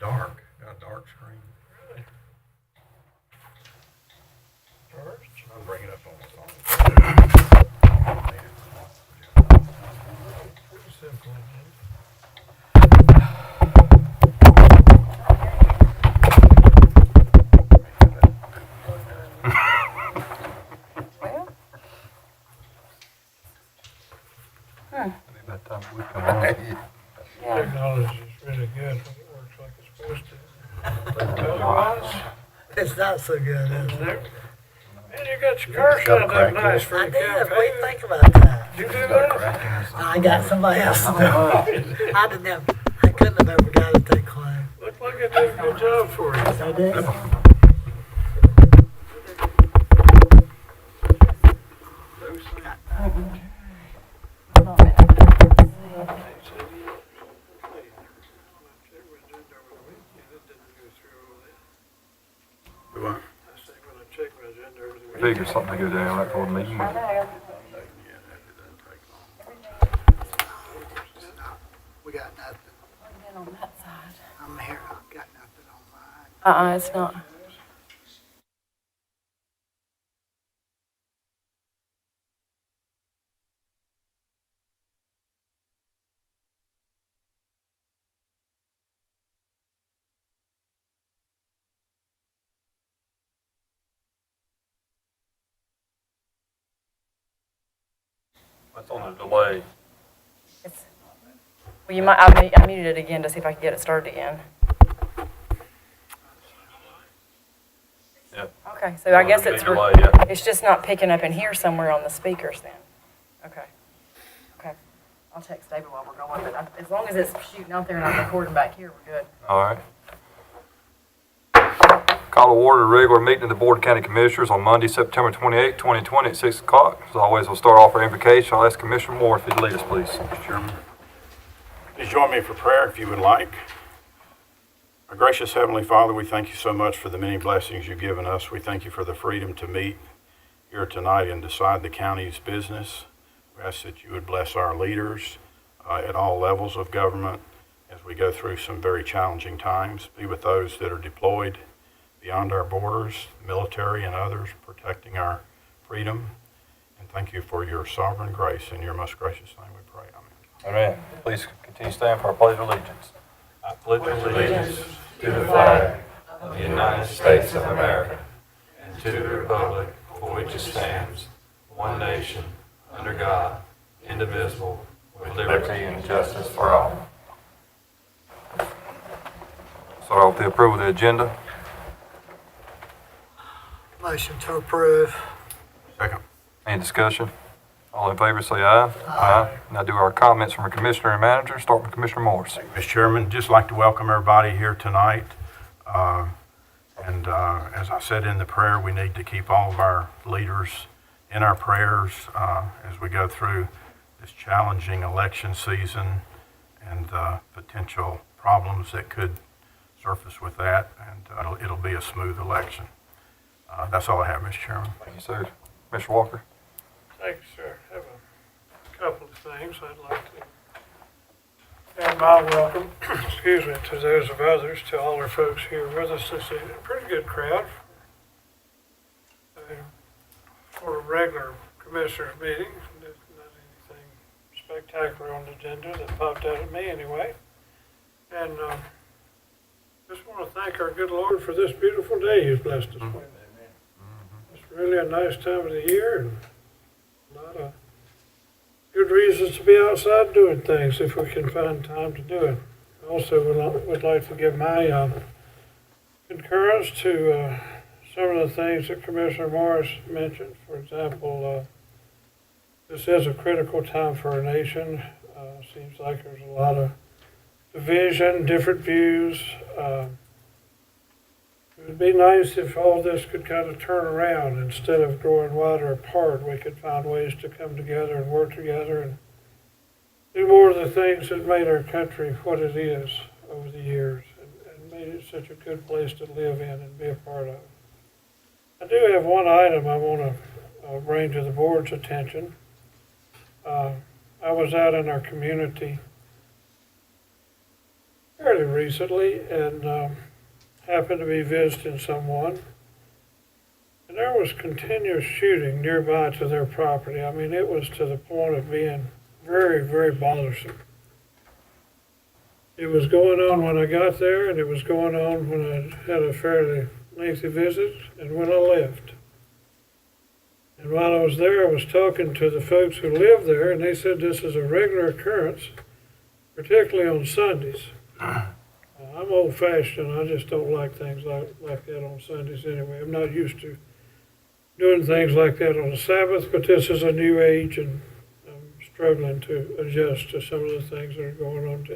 Dark, got a dark screen. Really? First? I'll bring it up on my phone. Pretty simple, isn't it? Maybe that time we come on. Technology is really good when it works like it's supposed to. Otherwise, It's not so good, is it? man, you got your car shined up nice for I the did. What do you campaign. think about that? You do that? I got somebody else to do it. I didn't have, I couldn't have ever got it that close. Look like it did a good job for you. I did. Do I? I say when I check my agenda, everything. Figure something to go down that for the meeting. Yeah, that doesn't take long. We got nothing. On that side. I'm here. I've got nothing on mine. It's not. That's on the delay. It's, well, you might, I muted it again to see if I can get it started again. Yeah. Okay, so I guess it's, Delay, yeah. it's just not picking up in here somewhere on the speakers then. Okay. Okay. I'll text David while we're going, but as long as it's shooting out there and I'm recording back here, we're good. All right. Call to order the regular meeting of the Board of County Commissioners on Monday, September 28, 2020 at 6 o'clock. As always, we'll start off our invocation. I'll ask Commissioner Moore if he'd lead us, please. Mr. Chairman. Please join me for prayer if you would like. Our gracious Heavenly Father, we thank you so much for the many blessings you've given us. We thank you for the freedom to meet here tonight and decide the county's business. We ask that you would bless our leaders at all levels of government as we go through some very challenging times. Be with those that are deployed beyond our borders, military and others, protecting our freedom. And thank you for your sovereign grace. In your most gracious name we pray. Amen. Amen. Please continue to stand for our pledge of allegiance. I pledge allegiance to the flag of the United States of America and to the republic for which it stands, one nation, under God, indivisible, with liberty and justice for all. Start off with the approval of the agenda. Motion to approve. Second. Any discussion? All in favor, say aye. Aye. Now do our comments from a commissioner and manager. Start with Commissioner Morris. Mr. Chairman, just like to welcome everybody here tonight. As I said in the prayer, we need to keep all of our leaders in our prayers as we go through this challenging election season and potential problems that could surface with that. And it'll be a smooth election. That's all I have, Mr. Chairman. Thank you, sir. Mr. Walker. Thank you, sir. I have a couple of things I'd like to add my welcome, excuse me, to those of others, to all our folks here with us this evening. A pretty good crowd for a regular commissioners meeting. Not anything spectacular on the agenda that popped out at me anyway. And just want to thank our good Lord for this beautiful day He's blessed us with. It's really a nice time of the year and a lot of good reasons to be outside doing things if we can find time to do it. Also, would like to give my concurrence to some of the things that Commissioner Morris mentioned. For example, this is a critical time for our nation. Seems like there's a lot of division, different views. It would be nice if all this could kind of turn around. Instead of growing wider apart, we could find ways to come together and work together and do more of the things that made our country what it is over the years and made it such a good place to live in and be a part of. I do have one item I want to bring to the board's attention. I was out in our community fairly fairly recently and happened to be visiting someone. And there was continuous shooting nearby to their property. I mean, it was to the point of being very, very bothersome. It was going on when I got there, and it was going on when I had a fairly lengthy visit and when I left. And while I was there, I was talking to the folks who live there, and they said this is a regular occurrence, particularly on Sundays. I'm old-fashioned. I just don't like things like that on Sundays anyway. I'm not used to doing things like that on the Sabbath, but this is a new age, and I'm struggling to adjust to some of the things that are going on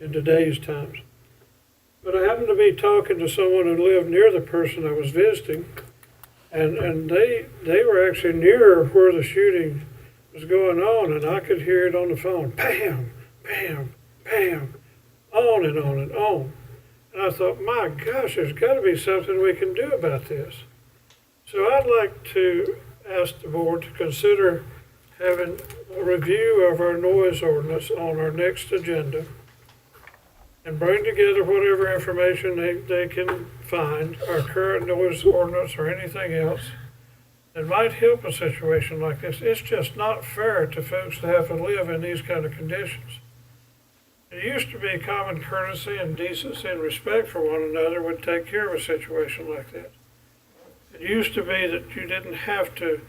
in today's times. But I happened to be talking to someone who lived near the person I was visiting, and they were actually near where the shooting was going on, and I could hear it on the phone, bam, bam, bam, on and on and on. And I thought, my gosh, there's got to be something we can do about this. So I'd like to ask the board to consider having a review of our noise ordinance on our next agenda and bring together whatever information they can find, our current noise ordinance or anything else that might help a situation like this. It's just not fair to folks to have to live in these kind of conditions. It used to be common courtesy and decency and respect for one another would take care of a situation like that. It used to be that you didn't have to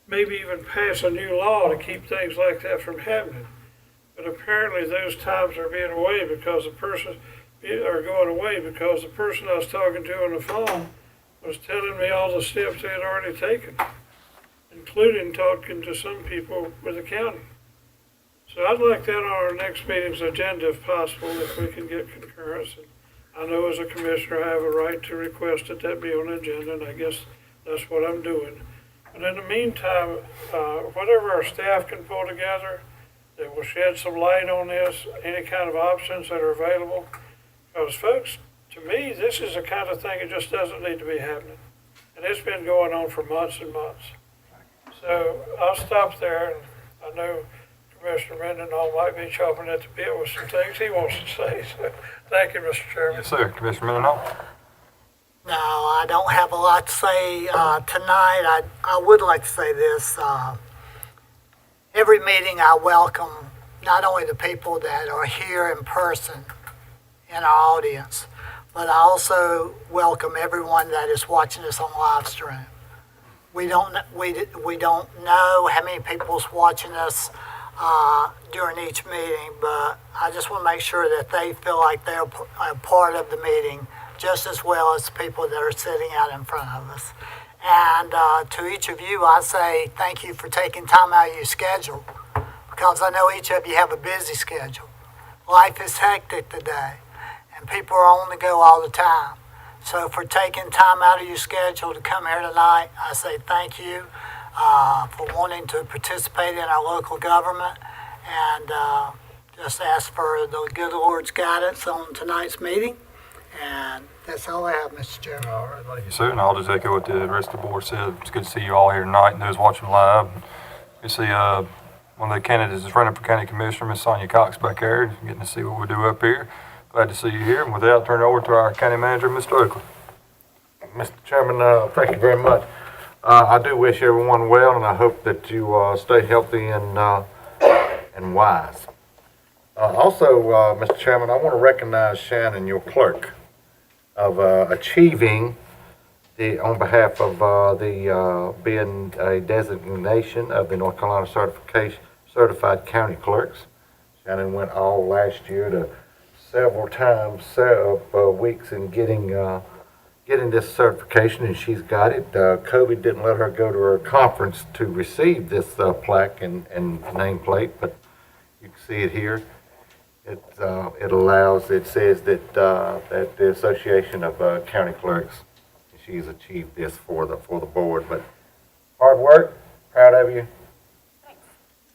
maybe even pass a new law to keep things like that from happening. But apparently those times are going away because the person I was talking to on the phone was telling me all the steps they had already taken, including talking to some people with the county. So I'd like that on our next meeting's agenda if possible, if we can get concurrence. And I know as a commissioner I have a right to request that be on the agenda, and I guess that's what I'm doing. But in the meantime, whatever our staff can pull together that will shed some light on this, any kind of options that are available. Because folks, to me, this is the kind of thing that just doesn't need to be happening. And it's been going on for months and months. So I'll stop there, and I know Commissioner Mendenhall might be chomping at the bit with some things he wants to say. So thank you, Mr. Chairman. Yes, sir. Commissioner Mendenhall? No, I don't have a lot to say tonight. I would like to say this. Every meeting I welcome not only the people that are here in person in our audience, but I also welcome everyone that is watching us on live stream. We don't know how many people's watching us during each meeting, but I just want to make sure that they feel like they're a part of the meeting just as well as the people that are sitting out in front of us. And to each of you, I say thank you for taking time out of your schedule, because I know each of you have a busy schedule. Life is hectic today, and people are on the go all the time. So for taking time out of your schedule to come here tonight, I say thank you for wanting to participate in our local government, and just ask for the good Lord's guidance on tonight's meeting. And that's all I have, Mr. Chairman. All right, thank you, sir. And I'll just echo what the rest of the board said. It's good to see you all here tonight and those watching live. You see one of the candidates is running for county commissioner, Miss Sonia Cox, back there, getting to see what we do up here. Glad to see you here. And with that, I'll turn it over to our county manager, Mr. Oakley. Mr. Chairman, thank you very much. I do wish everyone well, and I hope that you stay healthy and wise. Also, Mr. Chairman, I want to recognize Shannon, your clerk, of achieving on behalf of being a designation of the North Carolina Certified County Clerks. Shannon went all last year to several times, weeks in getting this certification, and she's got it. COVID didn't let her go to her conference to receive this plaque and nameplate, but you can see it here. It says that the Association of County Clerks, she's achieved this for the board. But hard work, proud of you. Thanks.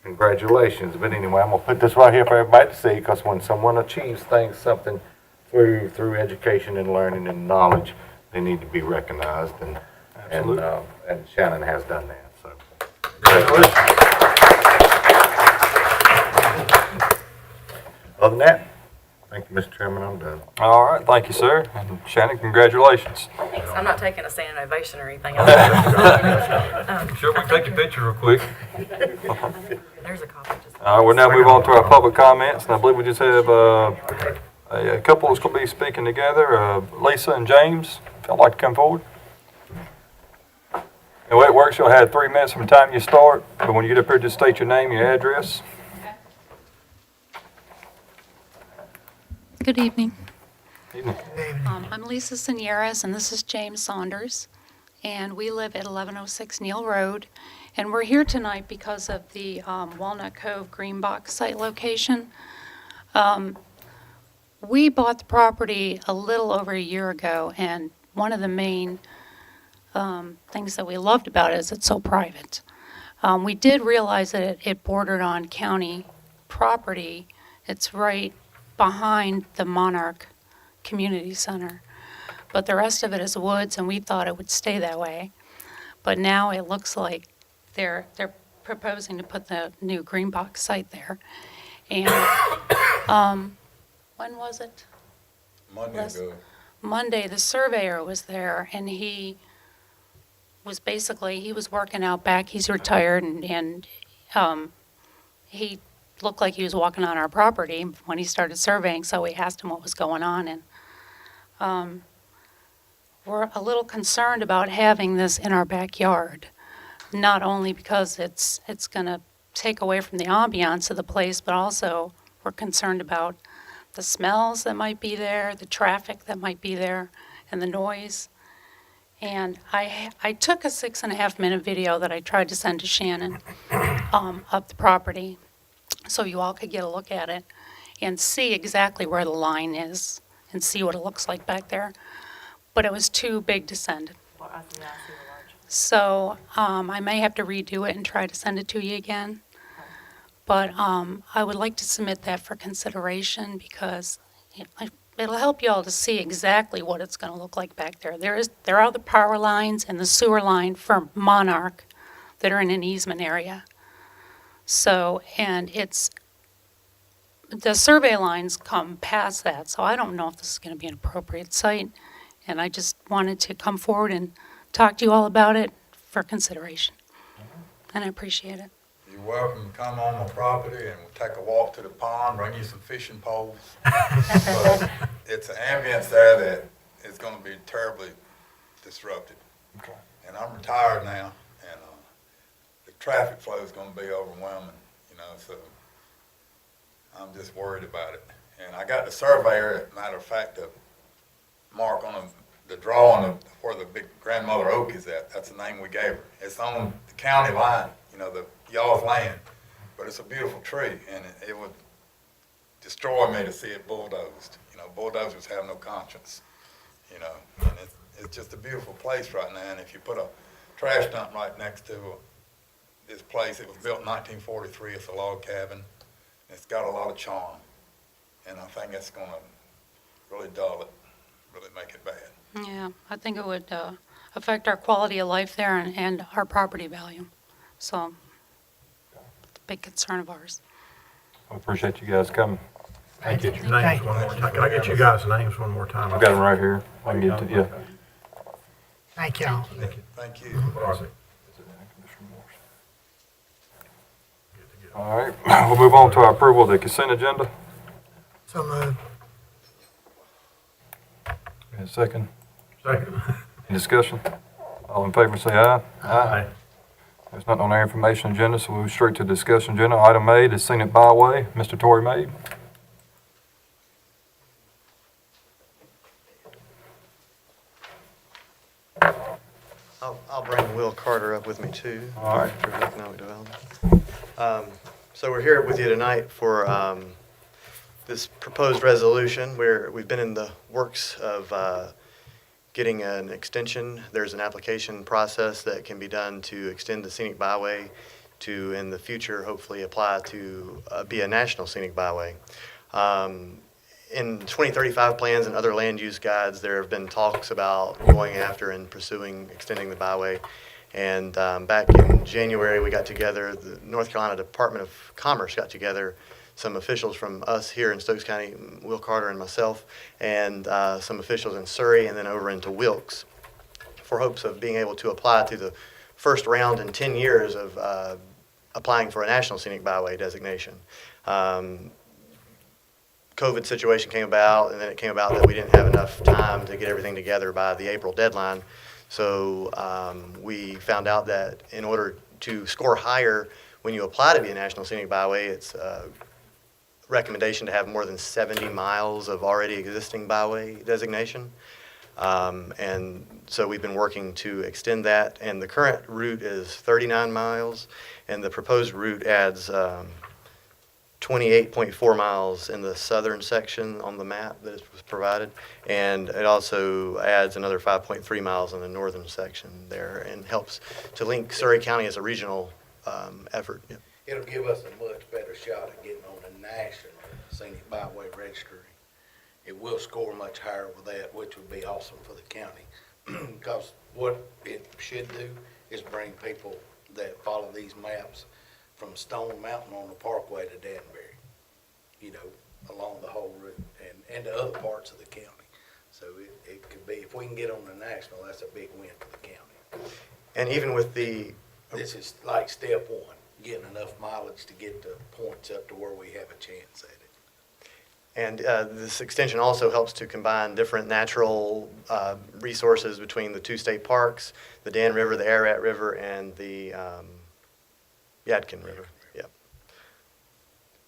Congratulations. But anyway, I'm gonna put this right here for everybody to see, because when someone achieves something through education and learning and knowledge, they need to be recognized, and Shannon has done that. So congratulations. Other than that, Thank you, Mr. Chairman, I'm done. All right, thank you, sir. And Shannon, congratulations. Thanks. I'm not taking a standing ovation or anything. Sure, we can take a picture real quick. There's a copy. Just We'll now move on to our public comments, and I believe we just have a couple that's going to be speaking together, Lisa and James, if y'all like to come forward. The way it works, you'll have 3 minutes from the time you start, but when you get up here, just state your name, your address. Good evening. Evening. I'm Lisa Senieras, and this is James Saunders, and we live at 1106 Neal Road, and we're here tonight because of the Walnut Cove Green Box site location. We bought the property a little over a year ago, and one of the main things that we loved about it is it's so private. We did realize that it bordered on county property. It's right behind the Monarch Community Center. But the rest of it is woods, and we thought it would stay that way. But now it looks like they're proposing to put the new green box site there. And when was it? Monday ago. Monday, the surveyor was there, and he was working out back. He's retired, and he looked like he was walking on our property when he started surveying, so we asked him what was going on, and we're a little concerned about having this in our backyard, not only because it's going to take away from the ambiance of the place, but also we're concerned about the smells that might be there, the traffic that might be there, and the noise. And I took a 6.5-minute video that I tried to send to Shannon of the property, so you all could get a look at it and see exactly where the line is and see what it looks like back there. But it was too big to send. So I may have to redo it and try to send it to you again. But I would like to submit that for consideration because it'll help you all to see exactly what it's going to look like back there. There are the power lines and the sewer line for Monarch that are in an easement area. So, and the survey lines come past that, so I don't know if this is going to be an appropriate site. And I just wanted to come forward and talk to you all about it for consideration. And I appreciate it. You're welcome to come on my property and we'll take a walk to the pond, bring you some fishing poles. But it's an ambience there that is going to be terribly disrupted. Okay. And I'm retired now, and the traffic flow is going to be overwhelming, so I'm just worried about it. And I got the surveyor, matter of fact, to mark on the drawing of where the big grandmother oak is at. That's the name we gave her. It's on the county line, y'all's land, but it's a beautiful tree, and it would destroy me to see it bulldozed. Bulldozers have no conscience, and it's just a beautiful place right now. And if you put a trash dump right next to this place, it was built in 1943. It's a log cabin. It's got a lot of charm, and I think it's going to really dull it, really make it bad. Yeah, I think it would affect our quality of life there and our property value. So, it's a big concern of ours. I appreciate you guys coming. Can I get your names one more time? Can I get you guys' names one more time? I've got them right here. I can get to you. Thank y'all. Thank you. All right, we'll move on to our approval of the consent agenda. So moved. A second. Second. Any discussion? All in favor say aye. Aye. There's nothing on our information agenda, so we'll move straight to the discussion agenda. Item A is scenic byway. Mr. Tory Maid. I'll bring Will Carter up with me too. All right. For economic development. So we're here with you tonight for this proposed resolution where we've been in the works of getting an extension. There's an application process that can be done to extend the scenic byway to, in the future, hopefully apply to be a national scenic byway. In 2035 plans and other land use guides, there have been talks about going after and pursuing extending the byway. And back in January, we got together, the North Carolina Department of Commerce got together some officials from us here in Stokes County, Will Carter and myself, and some officials in Surrey, and then over into Wilkes, for hopes of being able to apply to the first round in 10 years of applying for a National Scenic Byway designation. COVID situation came about, and then it came about that we didn't have enough time to get everything together by the April deadline. So we found out that in order to score higher when you apply to be a National Scenic Byway, it's a recommendation to have more than 70 miles of already existing byway designation. And so we've been working to extend that, and the current route is 39 miles, and the proposed route adds 28.4 miles in the southern section on the map that was provided, and it also adds another 5.3 miles in the northern section there, and helps to link Surrey County as a regional effort. Yep. It'll give us a much better shot at getting on the National Scenic Byway Registry. It will score much higher with that, which would be awesome for the county. Because what it should do is bring people that follow these maps from Stone Mountain on the Parkway to Danbury, you know, along the whole route, and to other parts of the county. So it could be, if we can get on the National, that's a big win for the county. And even with the This is like step one, getting enough mileage to get the points up to where we have a chance at it. And this extension also helps to combine different natural resources between the two state parks, the Dan River, the Ararat River, and the Yadkin River. Yep.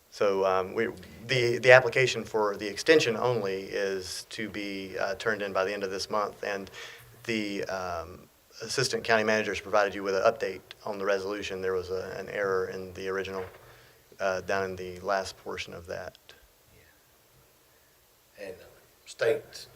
So the application for the extension only is to be turned in by the end of this month, and the Assistant County Managers provided you with an update on the resolution. There was an error in the original down in the last portion of that. And state,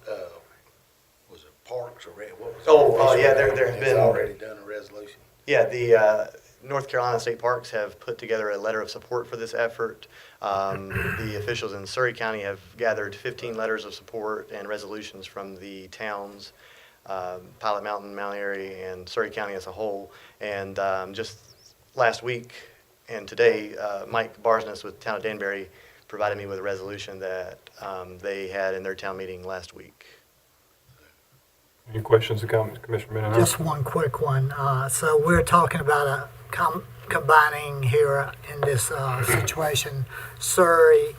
was it parks or what was it? Yeah, there have It's been. already done a resolution. Yeah, the North Carolina State Parks have put together a letter of support for this effort. The officials in Surrey County have gathered 15 letters of support and resolutions from the towns, Pilot Mountain, Mount Airy, and Surrey County as a whole. And just last week and today, Mike Barsness with the town of Danbury provided me with a resolution that they had in their town meeting last week. Any questions or comments, Commissioner Bennett? Just one quick one. So we're talking about combining here in this situation, Surrey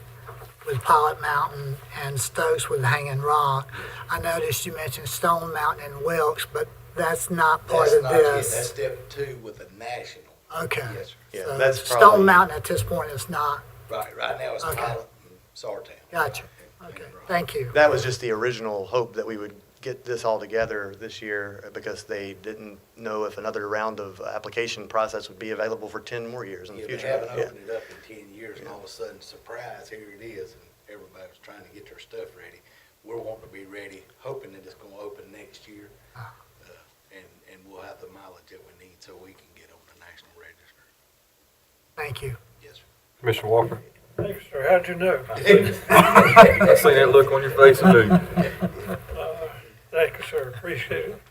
with Pilot Mountain and Stokes with Hanging Rock. I noticed you mentioned Stone Mountain and Wilkes, but that's not part That's of not it. this. That's step two with the National. Okay. Yes, sir. Yeah, So that's Stone probably- Mountain at this point is not. Right now it's Okay. Pilot and Sartown. Gotcha. Okay. Thank you. That was just the original hope that we would get this all together this year, because they didn't know if another round of application process would be available for 10 more years in the Yeah, future. they haven't Yeah. opened it up in 10 years, and all of a sudden, surprise, here it is, and everybody's trying to get their stuff ready. We're wanting to be ready, hoping that it's gonna open next year, and we'll have the mileage that we need so we can get on the National Register. Thank you. Yes, sir. Commissioner Walker? Thanks, sir. How'd you know? I seen that look on your face and knew. Thank you, sir. Appreciate it.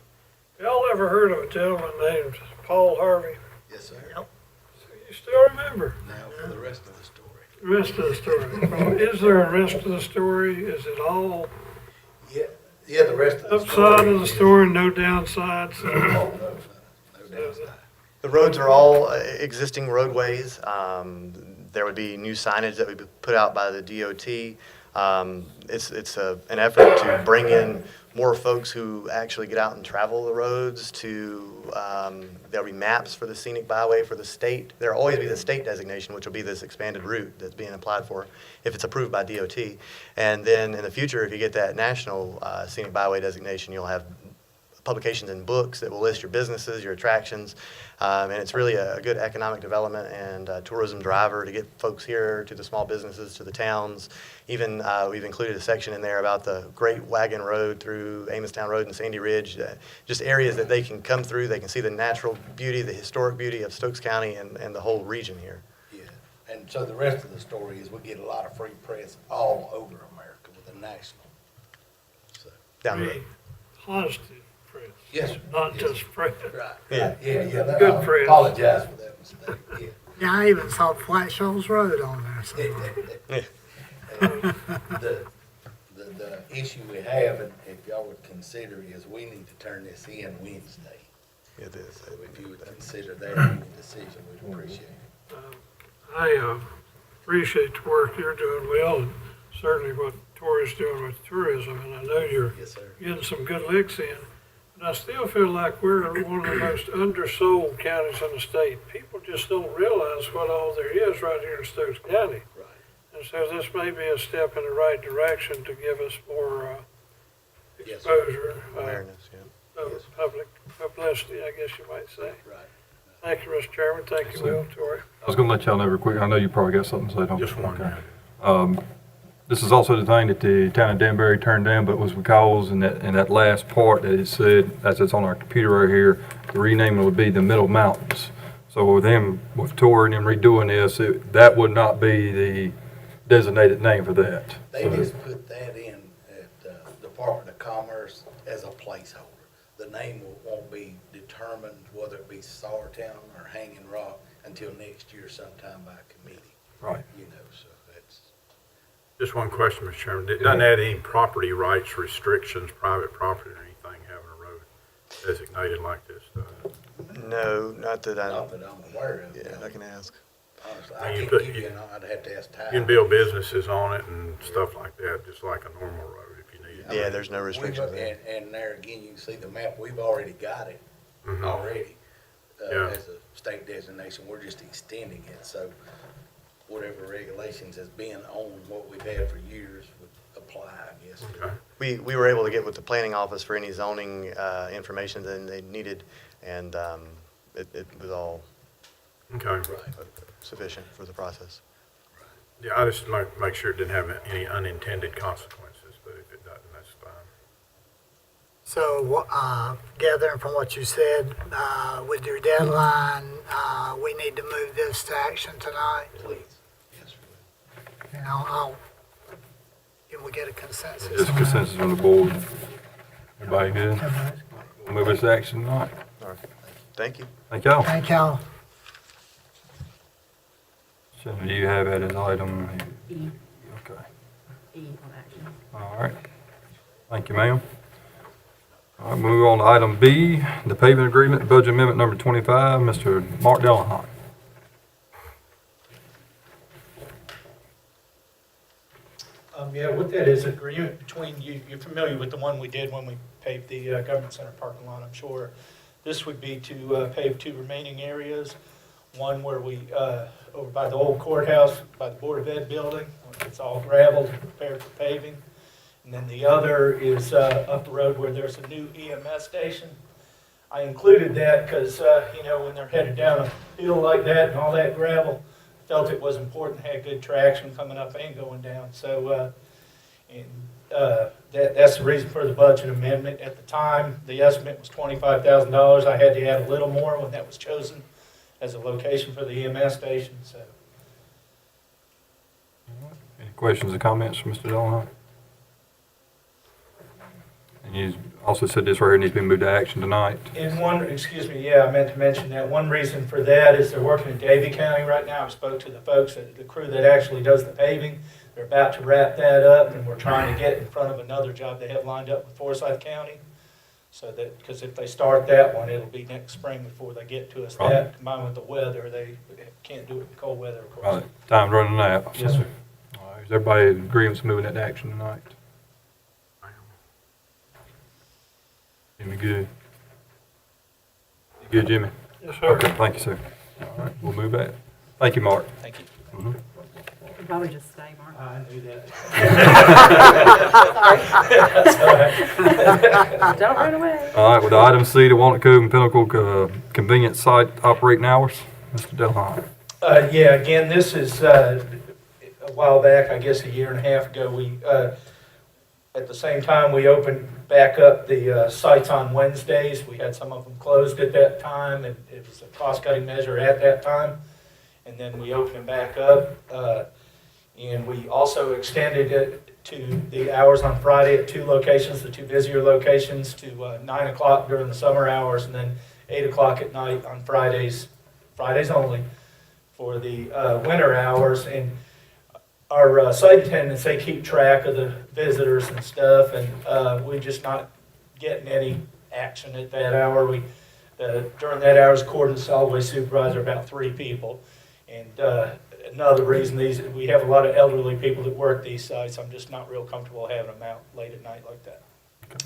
Y'all ever heard of a gentleman named Paul Harvey? Yes, sir. So you still remember Now for the rest of the story. the rest of the story? Well, is there a rest of the story? Is it all Yeah, the rest of the story. upside of the story, no downsides? Oh, no downside. The roads are all existing roadways. There would be new signage that would be put out by the DOT. It's an effort to bring in more folks who actually get out and travel the roads. There'll be maps for the scenic byway for the state. There'll always be the state designation, which will be this expanded route that's being applied for if it's approved by DOT. And then in the future, if you get that national scenic byway designation, you'll have publications and books that will list your businesses, your attractions, and it's really a good economic development and tourism driver to get folks here, to the small businesses, to the towns. Even we've included a section in there about the Great Wagon Road through Amostown Road and Sandy Ridge, just areas that they can come through. They can see the natural beauty, the historic beauty of Stokes County and the whole region here. Yeah, and so the rest of the story is we get a lot of free press all over America with the National. So, Down the road. Be honesty, Fred. yes, sir. Not Yes, just sir. Fred. Right. Yeah. Yeah. Good I press. apologize for that mistake, yeah. Yeah, I even saw Flat Shoals Road on there, so. The issue we have, and if y'all would consider, is we need to turn this in Wednesday. It is. So if you would consider that in your decision, we'd appreciate it. I appreciate the work you're doing, Will, and certainly what Tori's doing with tourism, and I know you're Yes, sir. getting some good licks in. But I still feel like we're one of the most undersold counties in the state. People just don't realize what all there is right here in Stokes County. Right. And so this may be a step in the right direction to give us more Yes, sir. exposure, Awareness, yeah. of public publicity, I guess you might say. Right. Thank you, Mr. Chairman. Thank you, Will, Tori. I was gonna let y'all know real quick, I know you probably got something to say, don't you? Just one. Okay. This is also the thing that the town of Danbury turned down, but was because in that last part that it said, as it's on our computer right here, the renaming would be the Middle Mountains. So with them, with touring and redoing this, that would not be the designated name for that. They So- just put that in at Department of Commerce as a placeholder. The name won't be determined, whether it be Sourtown or Hanging Rock, until next year sometime by committee, Right. you know, so that's. Just one question, Mr. Chairman. Doesn't add any property rights restrictions, private property or anything, having a road designated like this does? No, not that I, Not that I'm aware of. yeah, I can ask. Honestly, And I you can't put- give you, I'd have to ask Ty. You can build businesses on it and stuff like that, just like a normal road if you need it. Yeah, there's no restrictions there. And there again, you can see the map, we've already got it, Mhm. already, Yeah. as a state designation, we're just extending it, so whatever regulations has been on what we've had for years would apply, I guess. Okay. We were able to get with the planning office for any zoning information that they needed, and it was all Okay. Right. sufficient for the process. Yeah, I just make sure it didn't have any unintended consequences, but if it doesn't, that's fine. So, gathering from what you said, with your deadline, we need to move this to action tonight. Please, yes, sir. And can we get a consensus? Just on that? consensus on the board. Everybody good? We'll move this to action tonight. All right. Thank you. Thank y'all. Thank y'all. So do you have that as item? E, Okay. E on action. All right. Thank you, ma'am. All right, move on to item B, the paving agreement, budget amendment number 25, Mr. Mark Delahunt. Yeah, what that is, agreement between you, you're familiar with the one we did when we paved the government center parking lot, I'm sure. This would be to pave two remaining areas. One where we, over by the old courthouse, by the Board of Ed building, it's all gravelled, prepared for paving. And then the other is up the road where there's a new EMS station. I included that because, when they're headed down a hill like that and all that gravel, felt it was important to have good traction coming up and going down. So, that's the reason for the budget amendment. At the time, the estimate was $25,000. I had to add a little more when that was chosen as a location for the EMS station, so. Any questions or comments from Mr. Delahunt? And you also said this right here needs to be moved to action tonight. And I meant to mention that one reason for that is they're working in Davie County right now. I spoke to the folks, the crew that actually does the paving. They're about to wrap that up, and we're trying to get in front of another job they have lined up with Forsyth County. So that, because if they start that one, it'll be next spring before they get to us. Right. That combined with the weather, they can't do it in cold weather, of course. Right, time's running out. Yes, sir. All right, is everybody in agreement with moving that to action tonight? Jimmy, good? You good, Jimmy? Yes, sir. Okay, thank you, sir. All right, we'll move back. Thank you, Mark. Thank you. Mhm. You could probably just stay, Mark. I knew that. Don't run away. All right, with item C, the Walnut Cove and Pinnacle convenience site operating hours, Mr. Delahunt. Yeah, again, this is, a while back, I guess a year and a half ago, we, at the same time, we opened back up the sites on Wednesdays. We had some of them closed at that time, and it was a cost-cutting measure at that time. And then we opened them back up, and we also extended it to the hours on Friday at two locations, the two busier locations, to 9 o'clock during the summer hours, and then 8 o'clock at night on Fridays only, for the winter hours. And our site attendants, they keep track of the visitors and stuff, and we're just not getting any action at that hour. During that hour, according to the solid waste supervisor, about 3 people. And another reason, we have a lot of elderly people that work these sites. I'm just not real comfortable having them out late at night like that. Okay.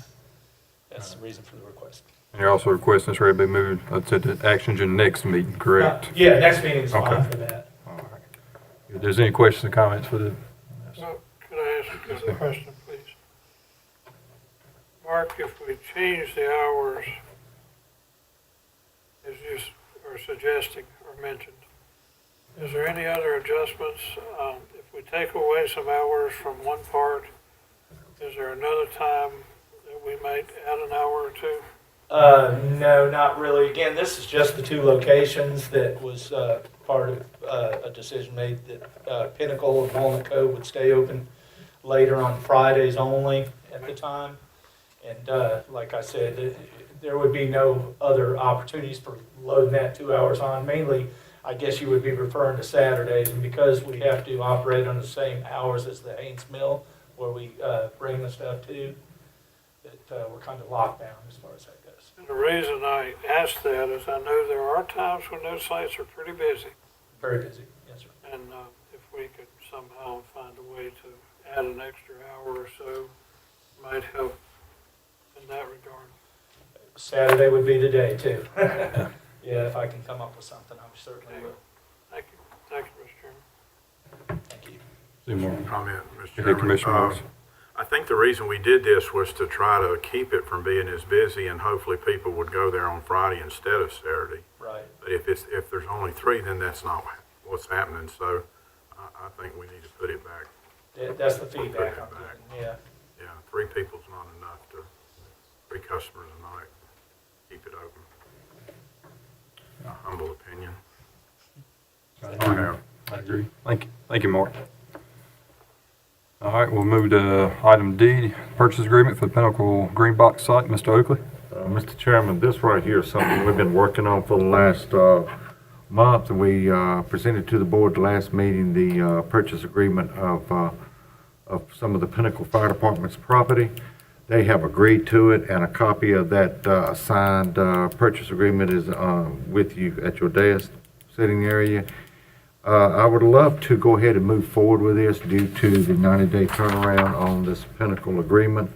That's the reason for the request. And you're also requesting this rate be moved to the actions in the next meeting, correct? Yeah, next meeting is fine Okay. for that. All right. If there's any questions or comments for the, Well, can I ask you a question, please? Mark, if we change the hours, as you are suggesting or mentioned, is there any other adjustments? If we take away some hours from one part, is there another time that we might add an hour or two? No, not really. Again, this is just the 2 locations that was part of a decision made that Pinnacle and Walnut Cove would stay open later on Fridays only at the time. And like I said, there would be no other opportunities for loading that 2 hours on. Mainly, I guess you would be referring to Saturdays, and because we have to operate on the same hours as the Haynes Mill, where we bring the stuff to, that we're kind of locked down as far as that goes. And the reason I ask that is I know there are times when those sites are pretty busy. Very busy, yes, sir. And if we could somehow find a way to add an extra hour or so, might help in that regard. Saturday would be the day, too. Yeah, if I can come up with something, I certainly will. Thank you. Thank you, Mr. Chairman. Thank you. any more? Comment, Mr. Okay, Chairman. Commissioner Morris. I think the reason we did this was to try to keep it from being as busy, and hopefully people would go there on Friday instead of Saturday. Right. But if there's only 3, then that's not what's happening, so I think we need to put it back. That's the feedback Put I'm it back. getting, yeah. Yeah, 3 people's not enough to, 3 customers a night, keep it open. My humble opinion. I agree. Thank you, Mark. All right, we'll move to item D, purchase agreement for the Pinnacle Green Box site. Mr. Oakley? Mr. Chairman, this right here is something we've been working on for the last month. We presented to the board the last meeting the purchase agreement of some of the Pinnacle Fire Department's property. They have agreed to it, and a copy of that signed purchase agreement is with you at your desk, sitting area. I would love to go ahead and move forward with this due to the 90-day turnaround on this Pinnacle agreement.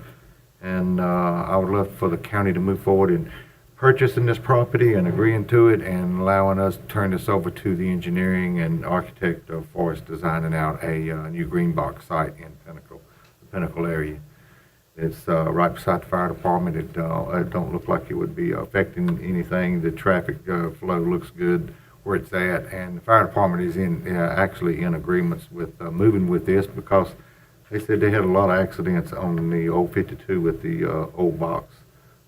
And I would love for the county to move forward in purchasing this property and agreeing to it and allowing us to turn this over to the engineering and architect for us designing out a new green box site in Pinnacle, the Pinnacle area. It's right beside the fire department. It don't look like it would be affecting anything. The traffic flow looks good where it's at, and the fire department is actually in agreements with moving with this because they said they had a lot of accidents on the old 52 with the old box,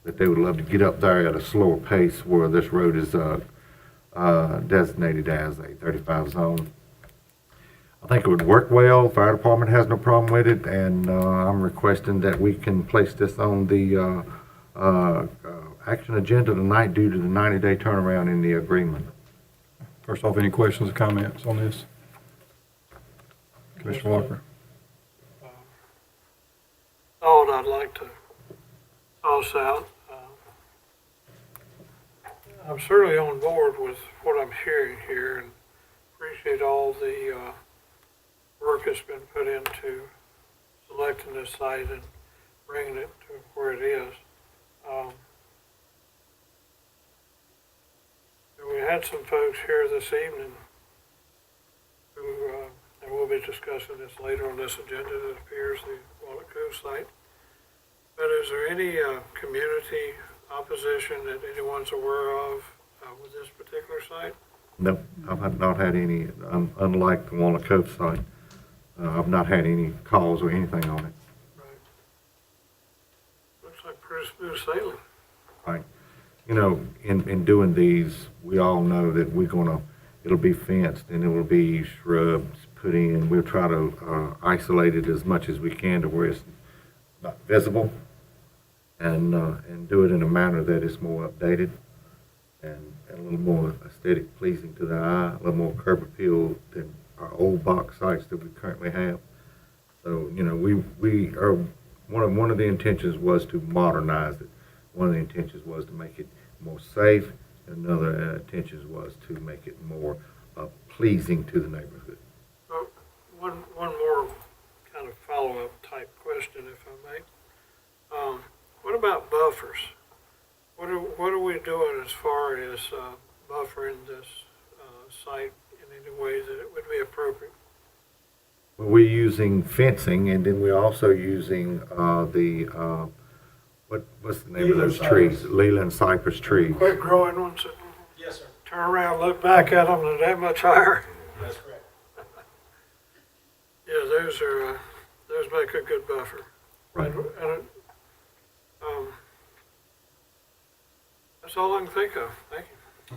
that they would love to get up there at a slower pace where this road is designated as a 35 zone. I think it would work well. Fire department has no problem with it, and I'm requesting that we can place this on the action agenda tonight due to the 90-day turnaround in the agreement. First off, any questions or comments on this? Commissioner Walker? Thought I'd like to toss out. I'm certainly on board with what I'm hearing here and appreciate all the work that's been put into selecting this site and bringing it to where it is. We had some folks here this evening who, and we'll be discussing this later on this agenda, that appears the Walnut Cove site. But is there any community opposition that anyone's aware of with this particular site? No, I've not had any, unlike the Walnut Cove site, I've not had any calls or anything on it. Right. Looks like pretty smooth sailing. Right. You know, in doing these, we all know that it'll be fenced and it will be shrubs put in. We'll try to isolate it as much as we can to where it's not visible, and do it in a manner that is more updated. and a little more aesthetic pleasing to the eye, a little more curb appeal than our old box sites that we currently have. So, you know, we are, one of the intentions was to modernize it. One of the intentions was to make it more safe. Another intention was to make it more pleasing to the neighborhood. One more kind of follow-up type question, if I may. What about buffers? What are we doing as far as buffering this site in any way that it would be appropriate? Well, we're using fencing, and then we're also using what's the name of those trees? Leland cypress trees. Quick growing ones that Yes, sir. turn around, look back at them, and they're that much higher. That's correct. Yeah, those make a good buffer. Right. That's all I can think of. Thank you.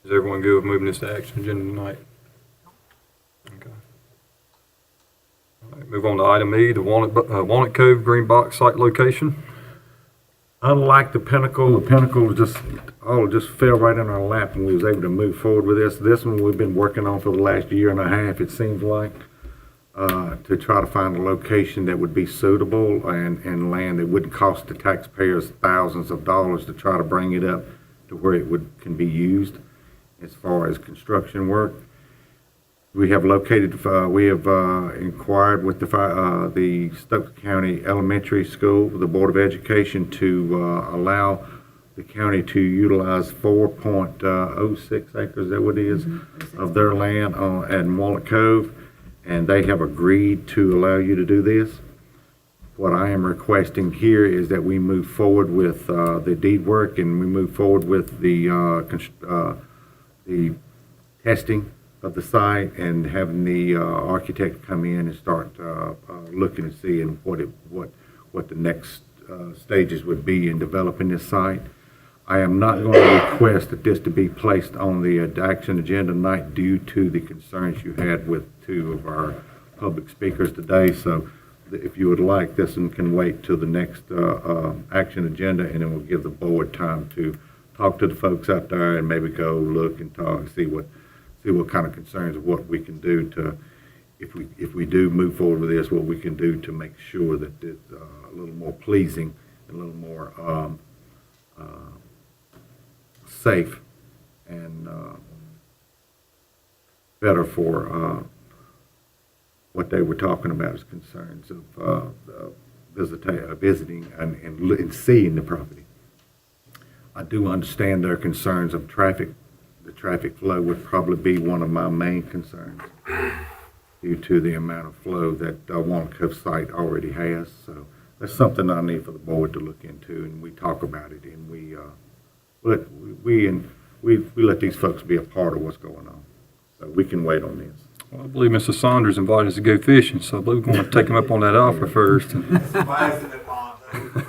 Is everyone good with moving this to action agenda tonight? Okay. All right, move on to item E, the Walnut Cove Green Box site location. Unlike the Pinnacle just fell right in our lap and we was able to move forward with this. This one we've been working on for the last year and a half, it seems like, to try to find a location that would be suitable and land that wouldn't cost the taxpayers thousands of dollars to try to bring it up to where it can be used as far as construction work. We have inquired with the Stokes County Elementary School, the Board of Education, to allow the county to utilize 4.06 acres, is that what it is, of their land at Walnut Cove, and they have agreed to allow you to do this. What I am requesting here is that we move forward with the deed work and we move forward with the testing of the site and having the architect come in and start looking and seeing what the next stages would be in developing this site. I am not going to request that this to be placed on the action agenda tonight due to the concerns you had with two of our public speakers today. So if you would like, this one can wait till the next action agenda, and then we'll give the board time to talk to the folks out there and maybe go look and talk and see what kind of concerns of what we can do to, if we do move forward with this, what we can do to make sure that it's a little more pleasing, a little more safe, and better for what they were talking about as concerns of visiting and seeing the property. I do understand their concerns of traffic. The traffic flow would probably be one of my main concerns due to the amount of flow that Walnut Cove site already has. So that's something I need for the board to look into, and we talk about it, and we let these folks be a part of what's going on. So we can wait on this. Well, I believe Mr. Saunders invited us to go fishing, so I believe we're going to take him up on that offer first.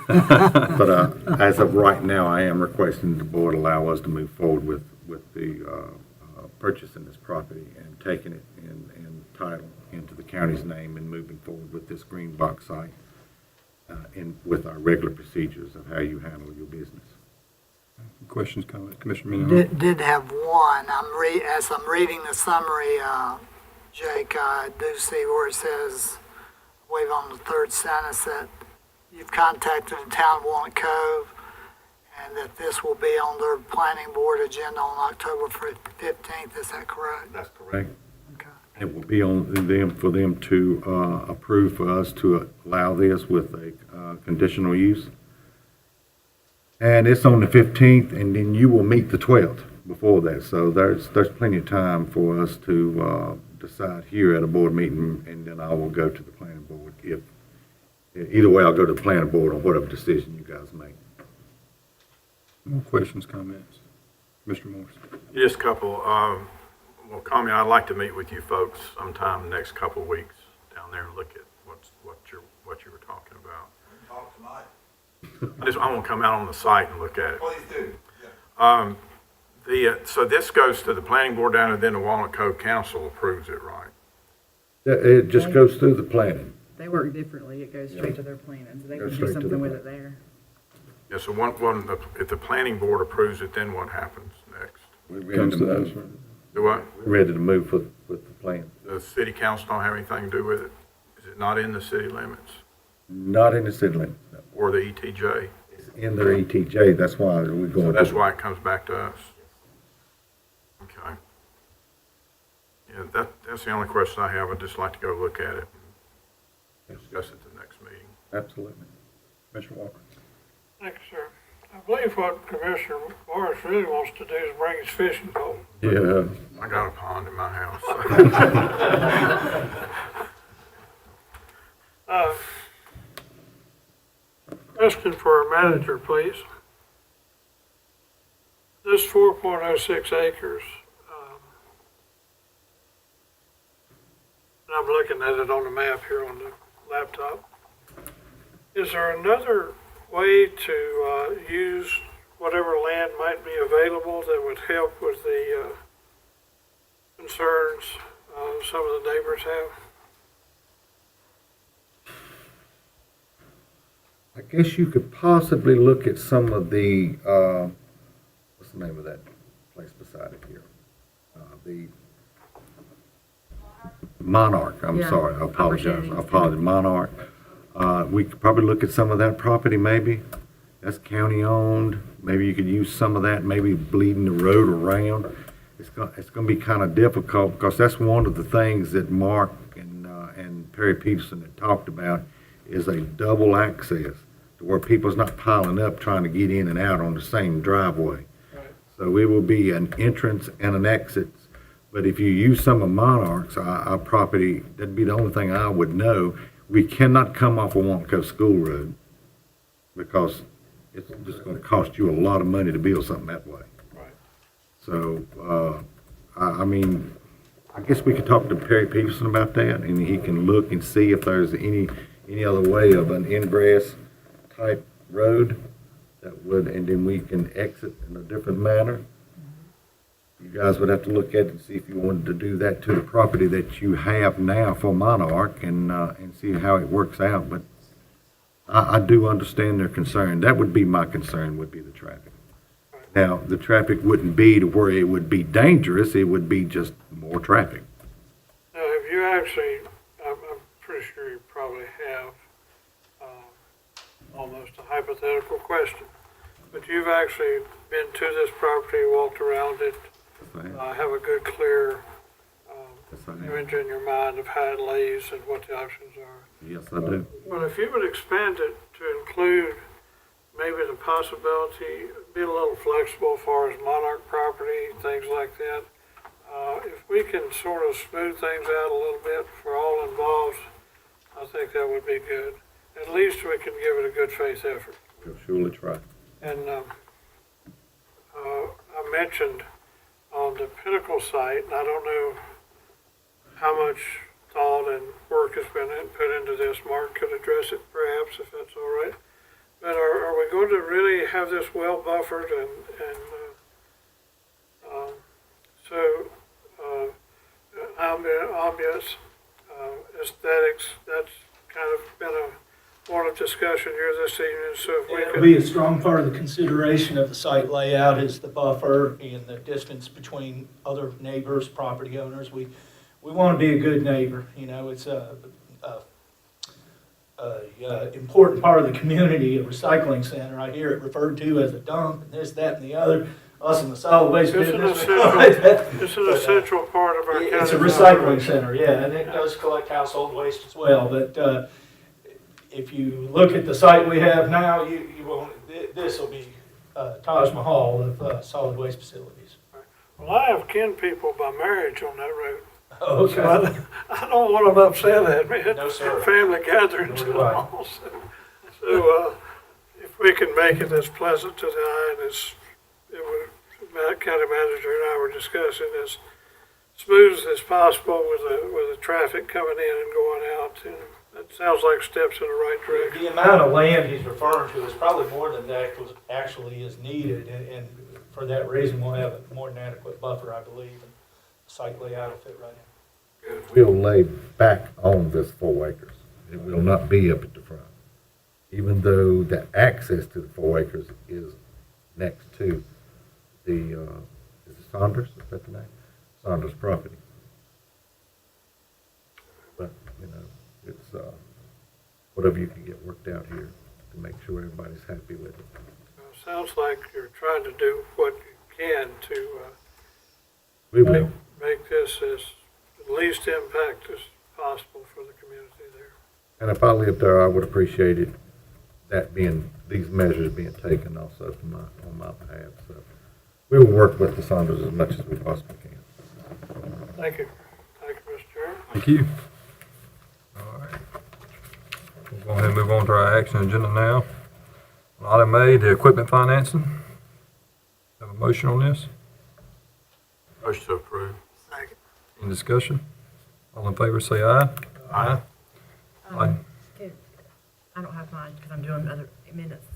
But as of right now, I am requesting the board allow us to move forward with the purchasing this property and taking it in title into the county's name and moving forward with this green box site with our regular procedures of how you handle your business. Questions, comments, Commissioner Minnick? Did have one. As I'm reading the summary, Jake, I do see where it says, I believe on the third sentence, that you've contacted the town of Walnut Cove and that this will be on their planning board agenda on October 15th. Is that correct? That's correct. Okay. It will be on them for them to approve for us to allow this with a conditional use. And it's on the 15th, and then you will meet the 12th before that. So there's plenty of time for us to decide here at a board meeting, and then I will go to the planning board. Either way, I'll go to the planning board on whatever decision you guys make. More questions, comments? Mr. Morris? Just a couple. Well, Tommy, I'd like to meet with you folks sometime the next couple of weeks down there and look at what you were talking about. Talk tonight. I want to come out on the site and look at it. Please do. So this goes to the planning board down, and then the Walnut Cove Council approves it, right? It just goes through the planning. They work differently. It goes straight to their plans. They Goes can straight do to something the with it there. Yeah, so if the planning board approves it, then what happens next? We're ready to move. Do what? We're ready to move with the plan. The city council don't have anything to do with it? Is it not in the city limits Not in the city limits, no. or the ETJ? It's in their ETJ, that's why we're going. So that's why it comes back to us? Okay. Yeah, that's the only question I have. I'd just like to go look at it and discuss it at the next meeting. Absolutely. Commissioner Walker? Thank you, sir. I believe what Commissioner Morris really wants to do is bring his fishing pole. Yeah. I got a pond in my house. Question for our manager, please. This 4.06 acres, and I'm looking at it on the map here on the laptop. Is there another way to use whatever land might be available that would help with the concerns some of the neighbors have? I guess you could possibly look at some of the, what's the name of that place beside it here? The Monarch, I'm Yeah. sorry, I apologize, Opportunities. Monarch. We could probably look at some of that property maybe. That's county owned. Maybe you could use some of that, maybe bleeding the road around. It's gonna be kind of difficult because that's one of the things that Mark and Perry Peterson had talked about is a double access to where people's not piling up trying to get in and out on the same driveway. Right. So it will be an entrance and an exit. But if you use some of Monarch's, our property, that'd be the only thing I would know. We cannot come off of Wonko School Road because it's just gonna cost you a lot of money to build something that way. Right. So, I mean, I guess we could talk to Perry Peterson about that, and he can look and see if there's any other way of an ingress type road that would, and then we can exit in a different manner. You guys would have to look at it and see if you wanted to do that to the property that you have now for Monarch and see how it works out. But I do understand their concern. That would be my concern, would be the traffic. Now, the traffic wouldn't be to where it would be dangerous, it would be just more traffic. Now, have you actually, I'm pretty sure you probably have, almost a hypothetical question, but you've actually been to this property, walked around it, have a good clear image in your mind of how it lays and what the options are. Yes, I do. Well, if you would expand it to include maybe the possibility, be a little flexible as far as Monarch property, things like that. If we can sort of smooth things out a little bit for all involved, I think that would be good. At least we can give it a good faith effort. We'll surely try. And I mentioned on the Pinnacle site, and I don't know how much thought and work has been put into this. Mark could address it perhaps, if that's all right. But are we going to really have this well buffered and ambience, aesthetics? That's kind of been a point of discussion here this evening. So if we It'll could be a strong part of the consideration of the site layout is the buffer and the distance between other neighbors, property owners. We want to be a good neighbor, you know, it's a important part of the community, a recycling center. I hear it referred to as a dump and this, that, and the other. Us in the solid waste business. it's an essential part of our county. It's a recycling center, yeah, and it does collect household waste as well, but if you look at the site we have now, you won't, this will be Taj Mahal of solid waste facilities. Well, I have kin people by marriage on that road. Okay. So I don't want them upset at me. No, sir. Family gatherings and Right. all. So if we can make it as pleasant to the eye and as county manager and I were discussing, as smooth as possible with the traffic coming in and going out, and that sounds like steps in the right direction. The amount of land he's referring to is probably more than that was actually is needed, and for that reason, we'll have a more than adequate buffer, I believe, and the site layout will fit right in. We'll lay back on this 4 acres. It will not be up at the front. even though the access to the 4 acres is next to the, is it Saunders, is that the name? Saunders property. But, you know, it's, whatever you can get worked out here to make sure everybody's happy with it. Sounds like you're trying to do what you can to We will. make this as least impact as possible for the community there. And if I lived there, I would appreciate it, that being, these measures being taken also from on my behalf. So we will work with the Saunders as much as we possibly can. Thank you. Thank you, Mr. Chairman. Thank you. All right. We'll go ahead and move on to our action agenda now. Item A, the equipment financing. Have a motion on this? Motion to approve. Second. Any discussion? All in favor, say aye. Aye. Aye. I don't have mine because I'm doing other minutes.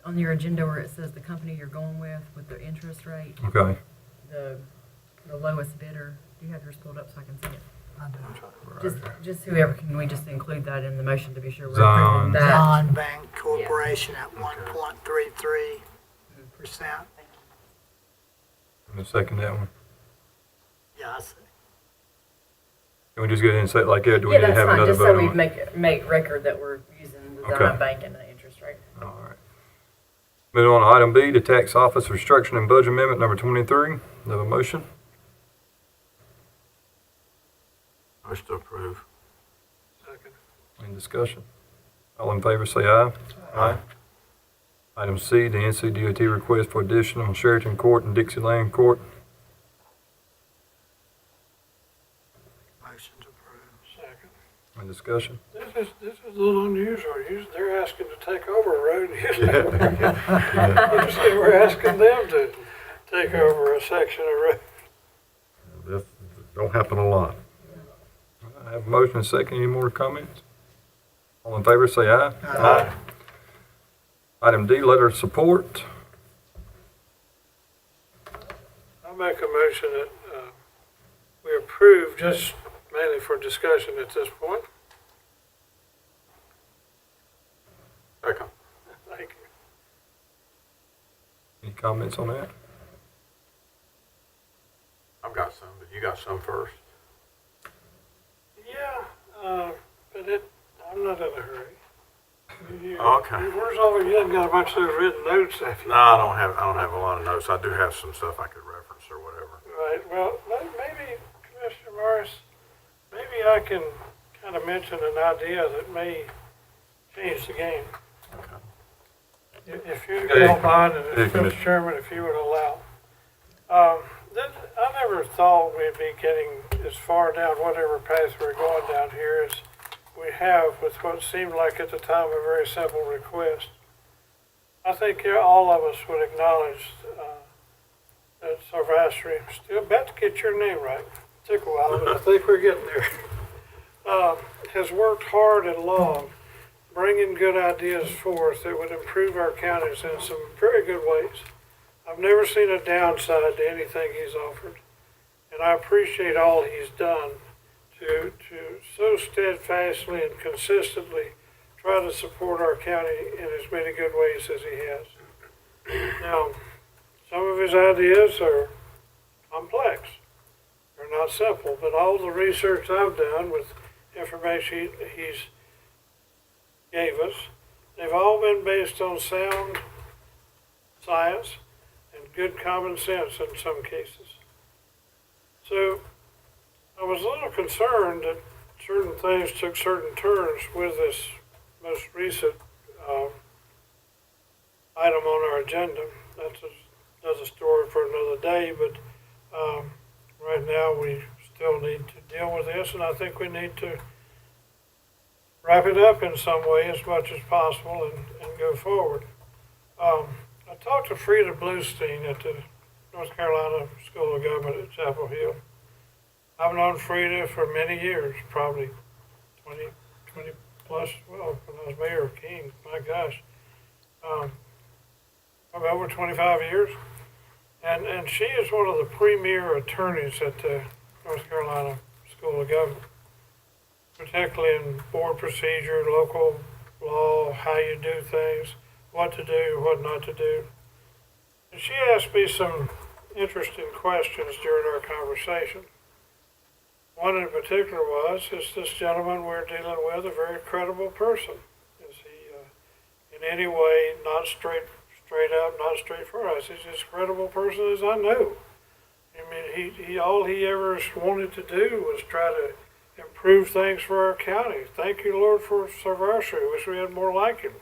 On your agenda where it says the company you're going with the interest rate, Okay. the lowest bidder, do you have yours pulled up so I can see it? I do. Just whoever, can we just include that in the motion to be sure we're Zion. approving that? John Bank Corporation at 1.33%. I'm gonna second that one. Yeah, I see. Can we just go ahead and say it like that? Do we Yeah, need to that's have fine, another just so vote we on it? make record that we're using the Okay. Zion Bank and the interest rate. All right. Moving on to item B, the tax office restriction and budget amendment number 23. Have a motion? Motion to approve. Second. Any discussion? All in favor, say aye. Aye. Item C, the NCDOT request for addition on Sheraton Court and Dixieland Court. Motion to approve. Second. Any discussion? This is a little unusual. Usually they're asking to take over a road. Usually we're asking them to take over a section of road. This don't happen a lot. I have a motion and a second. Any more comments? All in favor, say aye. Aye. Item D, letter of support. I'll make a motion that we approve, just mainly for discussion at this point. Second. Thank you. Any comments on that? I've got some, but you got some first. Yeah, but I'm not in a hurry. Okay. Where's all, you haven't got a bunch of those written notes, have you? No, I don't have a lot of notes. I do have some stuff I could reference or whatever. Right, well, maybe, Commissioner Morris, maybe I can kind of mention an idea that may change the game. If you don't mind, and if Mr. Chairman, if you would allow. I never thought we'd be getting as far down whatever path we're going down here as we have with what seemed like at the time a very simple request. I think all of us would acknowledge that Sarvastri, still about to get your name right, took a while, but I think we're getting there, has worked hard and long, bringing good ideas forth that would improve our counties in some very good ways. I've never seen a downside to anything he's offered, and I appreciate all he's done to so steadfastly and consistently try to support our county in as many good ways as he has. Now, some of his ideas are complex. They're not simple, but all the research I've done with information he's gave us, they've all been based on sound science and good common sense in some cases. So I was a little concerned that certain things took certain turns with this most recent item on our agenda. That's another story for another day, but right now we still need to deal with this, and I think we need to wrap it up in some way as much as possible and go forward. I talked to Frida Bluestein at the North Carolina School of Government at Chapel Hill. I've known Frida for many years, probably 20 plus, well, when I was mayor of King, my gosh. Probably over 25 years. And she is one of the premier attorneys at the North Carolina School of Government, particularly in board procedure, local law, how you do things, what to do, what not to do. And she asked me some interesting questions during our conversation. One in particular was, is this gentleman we're dealing with a very credible person? Is he in any way not straight up, not straightforward? I said, he's as credible person as I know. I mean, he all he ever wanted to do was try to improve things for our county. Thank you, Lord, for Sarvashi. Wish we had more like him.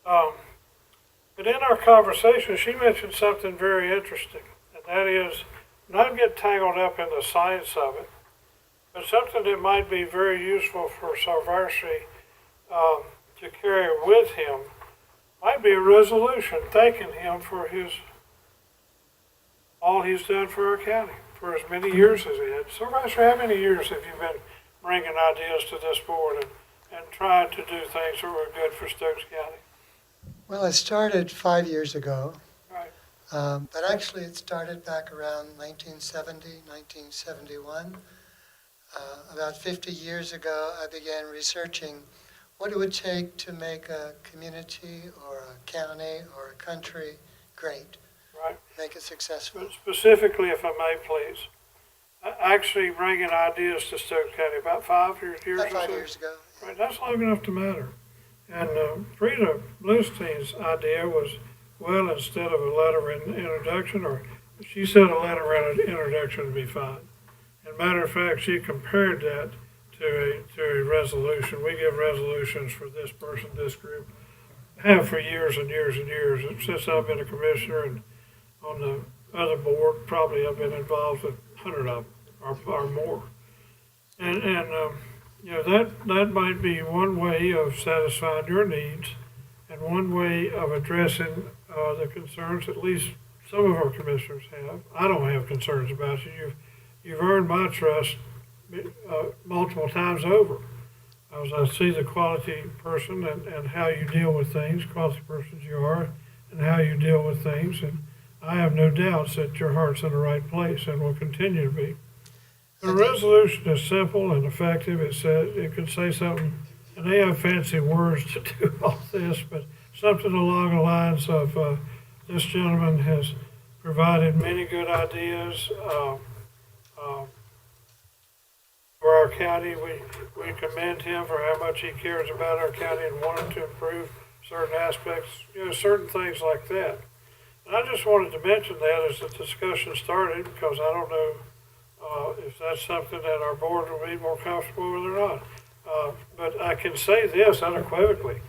But in our conversation, she mentioned something very interesting, and that is not get tangled up in the science of it, but something that might be very useful for Sarvashi to carry with him might be a resolution thanking him for all he's done for our county for as many years as he had. Sarvashi, how many years have you been bringing ideas to this board and trying to do things that were good for Stokes County? Well, it started 5 years ago, Right. but actually it started back around 1970, 1971. About 50 years ago, I began researching what it would take to make a community or a county or a country great, Right. make it successful. But specifically, if I may, please, actually bringing ideas to Stokes County about 5 years About or 5 so? years ago. Right, that's long enough to matter. And Frida Bluestein's idea was, well, instead of a letter in introduction, or she said a letter in introduction would be fine. And matter of fact, she compared that to a resolution. We give resolutions for this person, this group, have for years and years and years. Since I've been a commissioner and on the other board, probably I've been involved with 100 of them or more. And you know, that might be one way of satisfying your needs and one way of addressing the concerns at least some of our commissioners have. I don't have concerns about you. You've earned my trust multiple times over. As I see the quality person and how you deal with things, quality persons you are, and how you deal with things. And I have no doubts that your heart's in the right place and will continue to be. The resolution is simple and effective. It can say something, and they have fancy words to do all this, but something along the lines of this gentleman has provided many good ideas for our county. We commend him for how much he cares about our county and wanting to improve certain aspects, certain things like that. And I just wanted to mention that as the discussion started, because I don't know if that's something that our board will be more comfortable with or not. But I can say this unequivocally,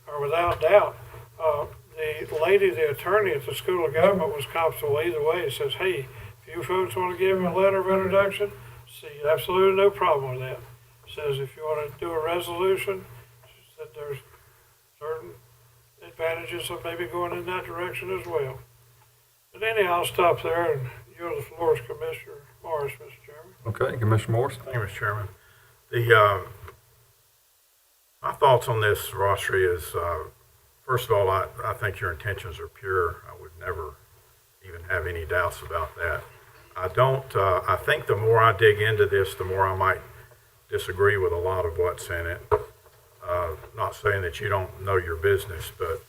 or without doubt. The lady, the attorney at the School of Government was comfortable either way. It says, hey, if you folks want to give him a letter of introduction, see, absolutely no problem with that. It says if you want to do a resolution, that there's certain advantages of maybe going in that direction as well. But anyhow, I'll stop there and yield the floor to Commissioner Morris, Mr. Chairman. Okay, Commissioner Morris. Thank you, Mr. Chairman. My thoughts on this, Rosary, is first of all, I think your intentions are pure. I would never even have any doubts about that. I think the more I dig into this, the more I might disagree with a lot of what's in it. Not saying that you don't know your business, but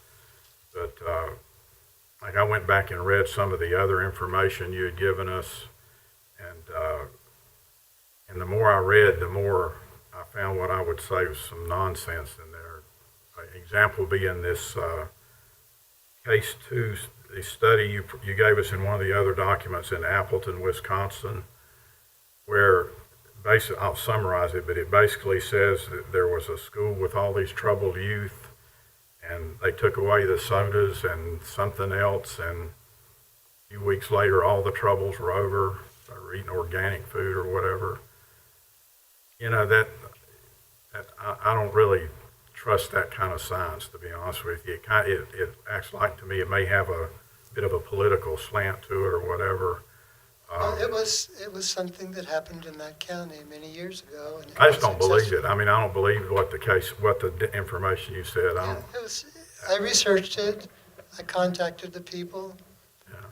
like I went back and read some of the other information you had given us, and the more I read, the more I found what I would say was some nonsense in there. An example being this case 2, the study you gave us in one of the other documents in Appleton, Wisconsin, where basically, I'll summarize it, but it basically says that there was a school with all these troubled youth, and they took away the sodas and something else, and a few weeks later, all the troubles were over. They were eating organic food or whatever. You know, that I don't really trust that kind of science, to be honest with you. It acts like, to me, it may have a bit of a political slant to it or whatever. Well, it was something that happened in that county many years ago. And I just don't believe it. I mean, I don't believe what the information you said. I researched it. I contacted the people. Yeah.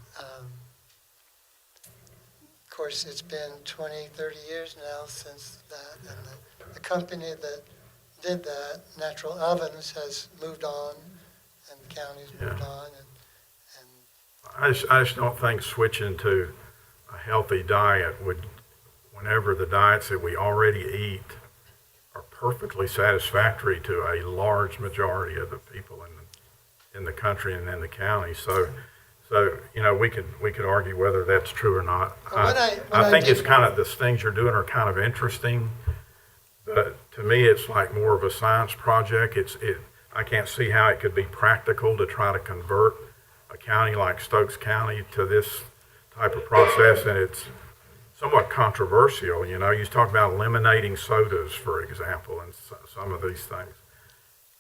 Of course, it's been 20, 30 years now since that, and the company that did that. Natural ovens has moved on, and the county's moved on, and I just don't think switching to a healthy diet would, whenever the diets that we already eat are perfectly satisfactory to a large majority of the people in the country and in the county. So you know, we could argue whether that's true or not. Well, I think it's kind of, the things you're doing are kind of interesting, but to me, it's like more of a science project. I can't see how it could be practical to try to convert a county like Stokes County to this type of process, and it's somewhat controversial. You know, you talk about eliminating sodas, for example, and some of these things.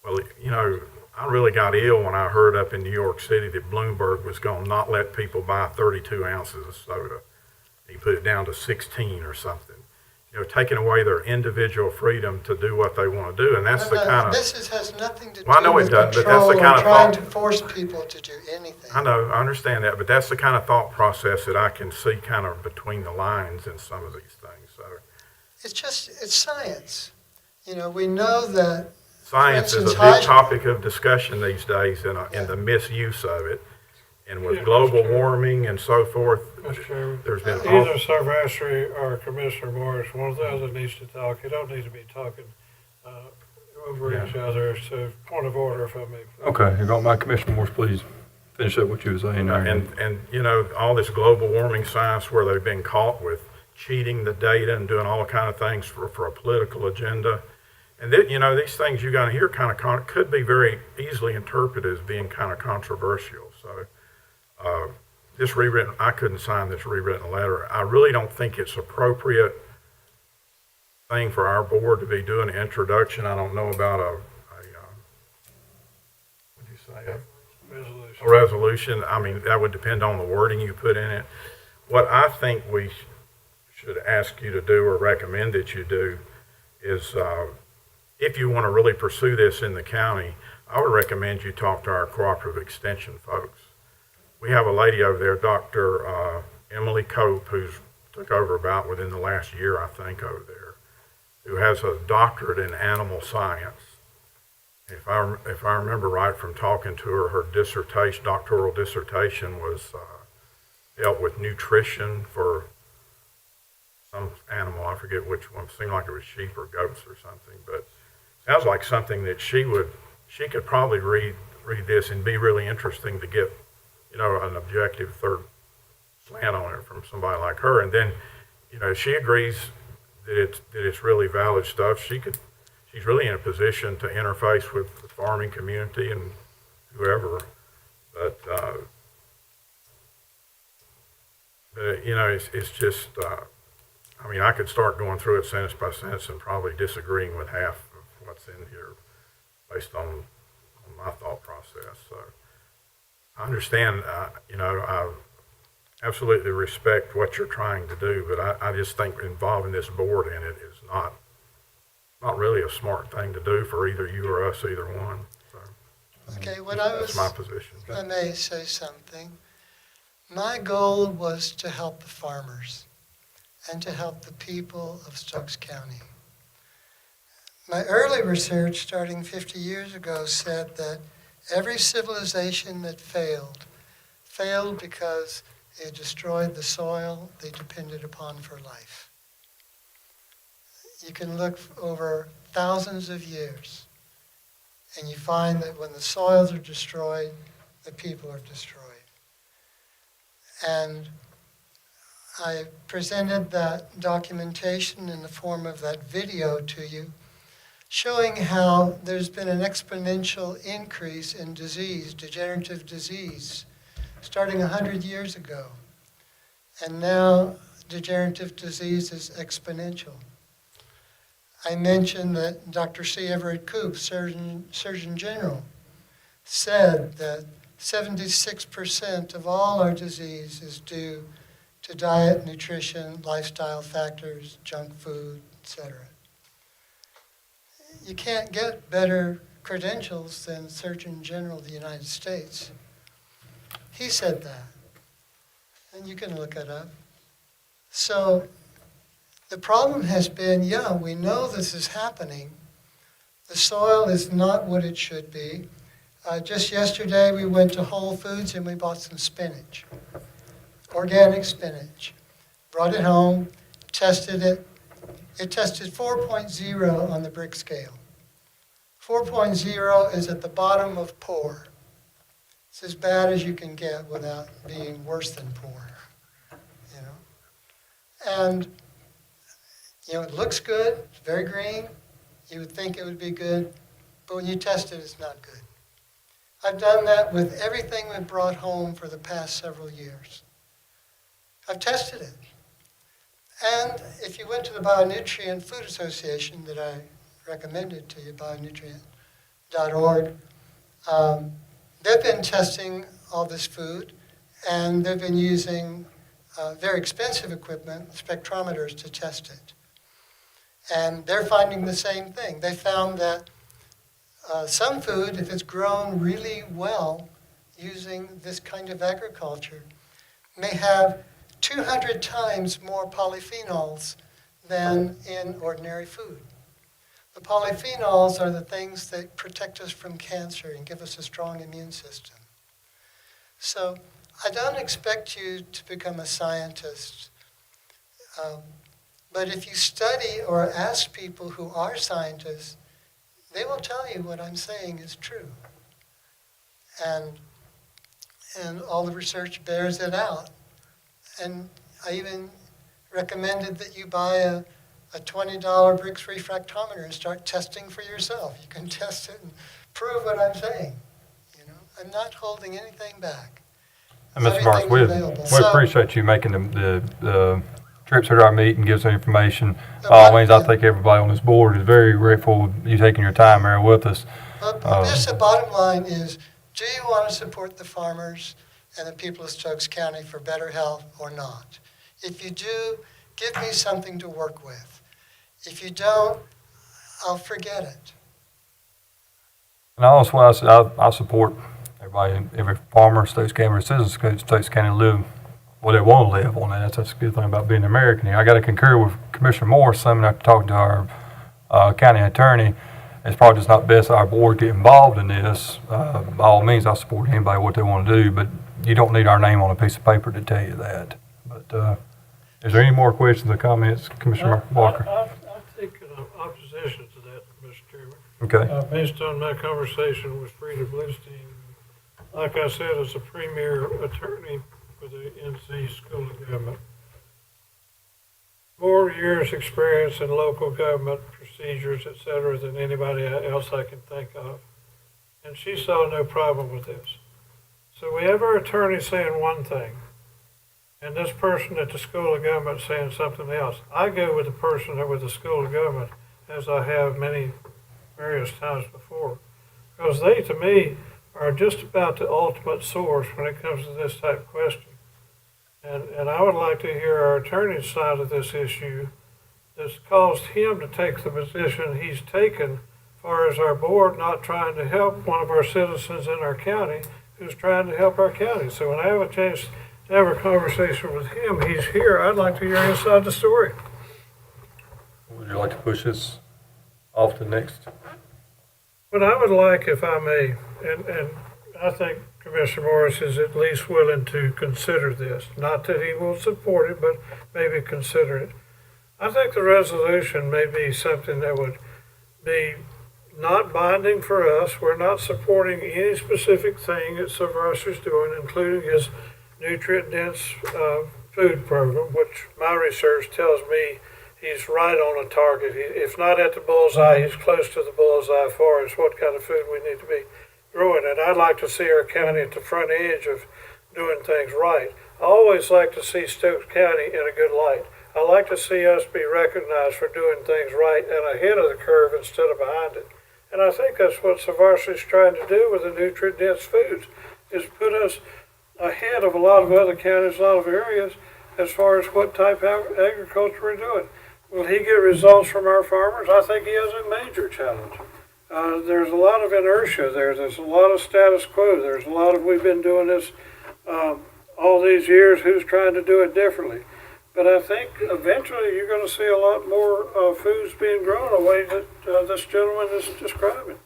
Well, you know, I really got ill when I heard up in New York City that Bloomberg was going to not let people buy 32 ounces of soda. He put it down to 16 or something. You know, taking away their individual freedom to do what they want to do, and that's the kind of. This has nothing to do Well, I know with it doesn't, but that's control the kind or of trying thought. to force people to do anything. I know, I understand that, but that's the kind of thought process that I can see kind of between the lines in some of these things. So It's science. You know, we know that. science is a big topic of discussion these days, and the misuse of it. And with global warming and so forth, Mr. Chairman, there's been either Silvestri or Commissioner Morris, one of the other needs to talk. You don't need to be talking over each other. So, point of order, if I may. Okay, you got my Commissioner Morse, please finish up what you were saying there. and you know, all this global warming science where they've been caught with cheating the data and doing all kind of things for a political agenda. And that, you know, these things you got to hear kind of could be very easily interpreted as being kind of controversial. So this rewritten, I couldn't sign this rewritten letter. I really don't think it's appropriate thing for our board to be doing an introduction. I don't know about what'd you say? A resolution. I mean, that would depend on the wording you put in it. What I think we should ask you to do or recommend that you do is, if you want to really pursue this in the county, I would recommend you talk to our cooperative extension folks. We have a lady over there, Dr. Emily Cope, who's took over about within the last year, I think, over there, who has a doctorate in animal science. If I remember right from talking to her, her dissertation, doctoral dissertation was dealt with nutrition for some animal. I forget which one. It seemed like it was sheep or goats or something, but sounds like something that she could probably read this and be really interesting to get, you know, an objective third slant on it from somebody like her. And then, you know, she agrees that it's really valid stuff. She's really in a position to interface with the farming community and whoever. But you know, it's just, I mean, I could start going through it sentence by sentence and probably disagreeing with half of what's in here based on my thought process. So I understand, you know, I absolutely respect what you're trying to do, but I just think involving this board in it is not really a smart thing to do for either you or us, either one. So, Okay, that's my position. if I may say something, my goal was to help the farmers and to help the people of Stokes County. My early research, starting 50 years ago, said that every civilization that failed because it destroyed the soil they depended upon for life. You can look over thousands of years, and you find that when the soils are destroyed, the people are destroyed. And I presented that documentation in the form of that video to you, showing how there's been an exponential increase in disease, degenerative disease, starting 100 years ago. And now degenerative disease is exponential. I mentioned that Dr. C. Everett Koop, Surgeon General, said that 76% of all our disease is due to diet, nutrition, lifestyle factors, junk food, etc. You can't get better credentials than Surgeon General of the United States. He said that, and you can look it up. So the problem has been, yeah, we know this is happening. The soil is not what it should be. Just yesterday, we went to Whole Foods and we bought some spinach, organic spinach. Brought it home, tested it. It tested 4.0 on the brick scale. 4.0 is at the bottom of poor. It's as bad as you can get without being worse than poor, you know. And, you know, it looks good, it's very green. You would think it would be good, but when you test it, it's not good. I've done that with everything we've brought home for the past several years. I've tested it. And if you went to the Bionutrient Food Association that I recommended to you, bionutrient.org, they've been testing all this food, and they've been using very expensive equipment, spectrometers, to test it. And they're finding the same thing. They found that some food, if it's grown really well using this kind of agriculture, may have 200 times more polyphenols than in ordinary food. The polyphenols are the things that protect us from cancer and give us a strong immune system. So I don't expect you to become a scientist, but if you study or ask people who are scientists, they will tell you what I'm saying is true. And all the research bears it out. And I even recommended that you buy a $20 Briggs refractometer and start testing for yourself. You can test it and prove what I'm saying. You know, I'm not holding anything back. And Mr. Morris, we appreciate you making the trips to our meeting, give us information. By all means, I think everybody on this board is very grateful you taking your time here with us. Just the bottom line is, do you want to support the farmers and the people of Stokes County for better health or not? If you do, give me something to work with. If you don't, I'll forget it. And also, I support everybody, every farmer, Stokes County, every citizen of Stokes County live where they want to live on that. That's a good thing about being American here. I got to concur with Commissioner Morris. Something after talking to our county attorney, it's probably just not best our board get involved in this. By all means, I support anybody what they want to do, but you don't need our name on a piece of paper to tell you that. But is there any more questions or comments, Commissioner Walker? I take opposition to that, Mr. Chairman. Okay. Based on my conversation with Frida Bluestein, like I said, as a premier attorney for the NC School of Government, more years experience in local government procedures, et cetera, than anybody else I can think of. And she saw no problem with this. So we have our attorney saying one thing, and this person at the School of Government saying something else. I go with the person that with the School of Government, as I have various times before, because they, to me, are just about the ultimate source when it comes to this type of question. And I would like to hear our attorney's side of this issue that's caused him to take the position he's taken as far as our board not trying to help one of our citizens in our county who's trying to help our county. So when I have a chance to have a conversation with him, he's here, I'd like to hear inside the story. Would you like to push this off to next? What I would like, if I may, and I think Commissioner Morris is at least willing to consider this. Not that he will support it, but maybe consider it. I think the resolution may be something that would be not binding for us. We're not supporting any specific thing that Sylvester is doing, including his nutrient-dense food program, which my research tells me he's right on a target. If not at the bullseye, he's close to the bullseye as far as what kind of food we need to be growing. And I'd like to see our county at the front edge of doing things right. I always like to see Stokes County in a good light. I like to see us be recognized for doing things right and ahead of the curve instead of behind it. And I think that's what Sylvester is trying to do with the nutrient-dense foods, is put us ahead of a lot of other counties, a lot of areas, as far as what type of agriculture we're doing. Will he get results from our farmers? I think he has a major challenge. There's a lot of inertia there. There's a lot of status quo. There's a lot of, we've been doing this all these years, who's trying to do it differently. But I think eventually you're gonna see a lot more, foods being grown the way that, this gentleman is describing.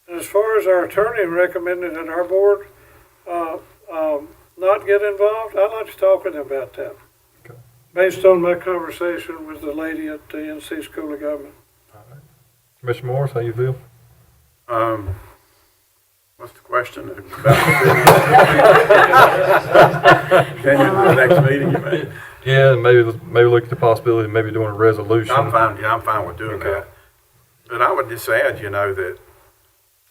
And as far as our attorney recommended that our board, not get involved, I'd like to talk with him about that. Okay. Based on my conversation with the lady at the NC School of Government. Commissioner Morris, how you feel? What's the question? Continue to the next meeting, you mean? Yeah, maybe look at the possibility of maybe doing a resolution. I'm fine with doing that. But I would just add, that,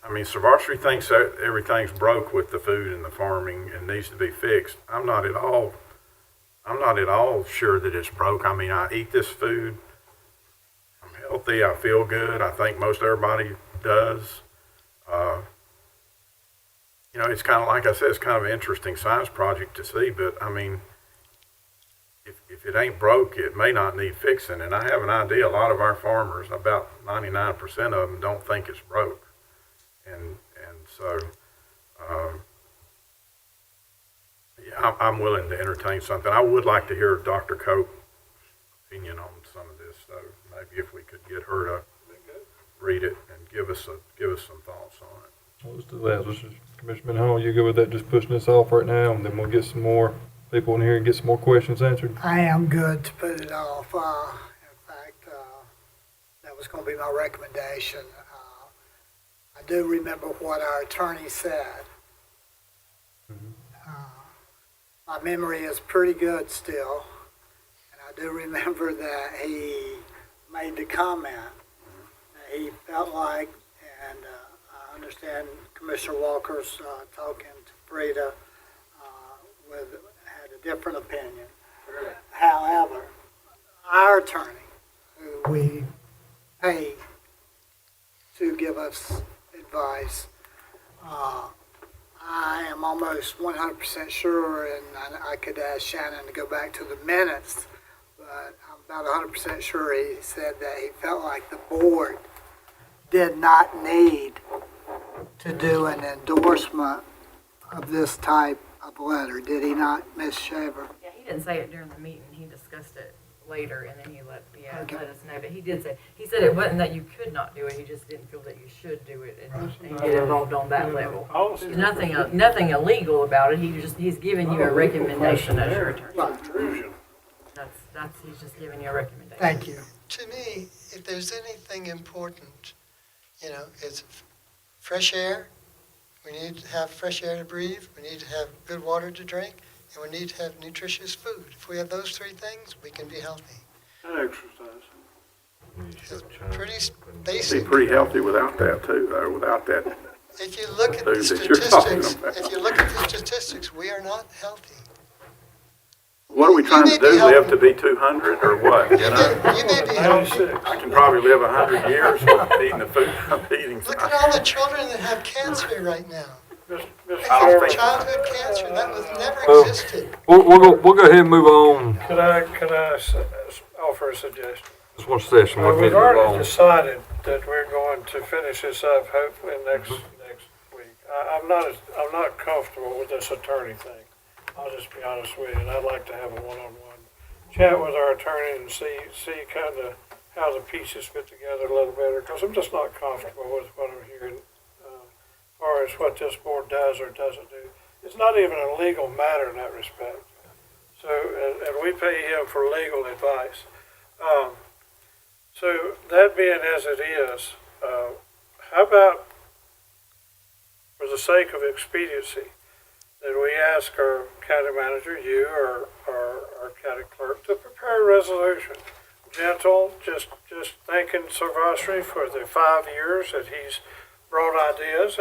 I mean, Savardry thinks that everything's broke with the food and the farming and needs to be fixed. I'm not at all sure that it's broke. I mean, I eat this food. I'm healthy. I feel good. I think most everybody does. It's kind of, like I said, it's kind of an interesting science project to see, but I mean, if it ain't broke, it may not need fixing. And I have an idea, a lot of our farmers, about 99% of them, don't think it's broke. And so, yeah, I'm willing to entertain something. I would like to hear Dr. Cope's opinion on some of this, so maybe if we could get her to read it and give us some thoughts on it. Well, let's do that. Commissioner Hall, you go with that, just pushing this off right now, and then we'll get some more people in here and get some more questions answered? I am good to put it off. In fact, that was going to be my recommendation. I do remember what our attorney said. My memory is pretty good still, and I do remember that he made the comment that he felt like, and I understand Commissioner Walker's talking to Frida had a different opinion. However, our attorney, who we pay to give us advice, I am almost 100% sure, and I could ask Shannon to go back to the minutes, but I'm about 100% sure he said that he felt like the board did not need to do an endorsement of this type of letter. Did he not, Ms. Shaver? Yeah, he didn't say it during the meeting, he discussed it later, and then he let us know, but he said it wasn't that you could not do it, he just didn't feel that you should do it, and get involved on that level. There's nothing illegal about it, he's giving you a recommendation as your attorney. He's just giving you a recommendation. Thank you. To me, if there's anything important, it's fresh air. We need to have fresh air to breathe. We need to have good water to drink. And we need to have nutritious food. If we have those three things, we can be healthy. And exercise. It's pretty Be basic. pretty healthy without that too, though, without that. If you look at the Food that you're talking statistics, we are not healthy. What are we trying to do, live to be 200 or what, You may be healthy. I can probably live 100 years with eating the food I'm eating. Look at all the children that have cancer right now. Mr. They I don't have think- childhood cancer. That was never existed. We'll go ahead and move on. Could I offer a suggestion? Just one session, we'll We've move already on. decided that we're going to finish this up hopefully next week. I'm not comfortable with this attorney thing. I'll just be honest with you, and I'd like to have a one-on-one chat with our attorney and see kind of how the pieces fit together a little better, because I'm just not comfortable with what I'm hearing as far as what this board does or doesn't do. It's not even a legal matter in that respect. So, and we pay him for legal advice. So that being as it is, how about, for the sake of expediency, that we ask our county manager, you, or our county clerk, to prepare a resolution. Gentle, just thanking Savastri for the 5 years that he's brought ideas,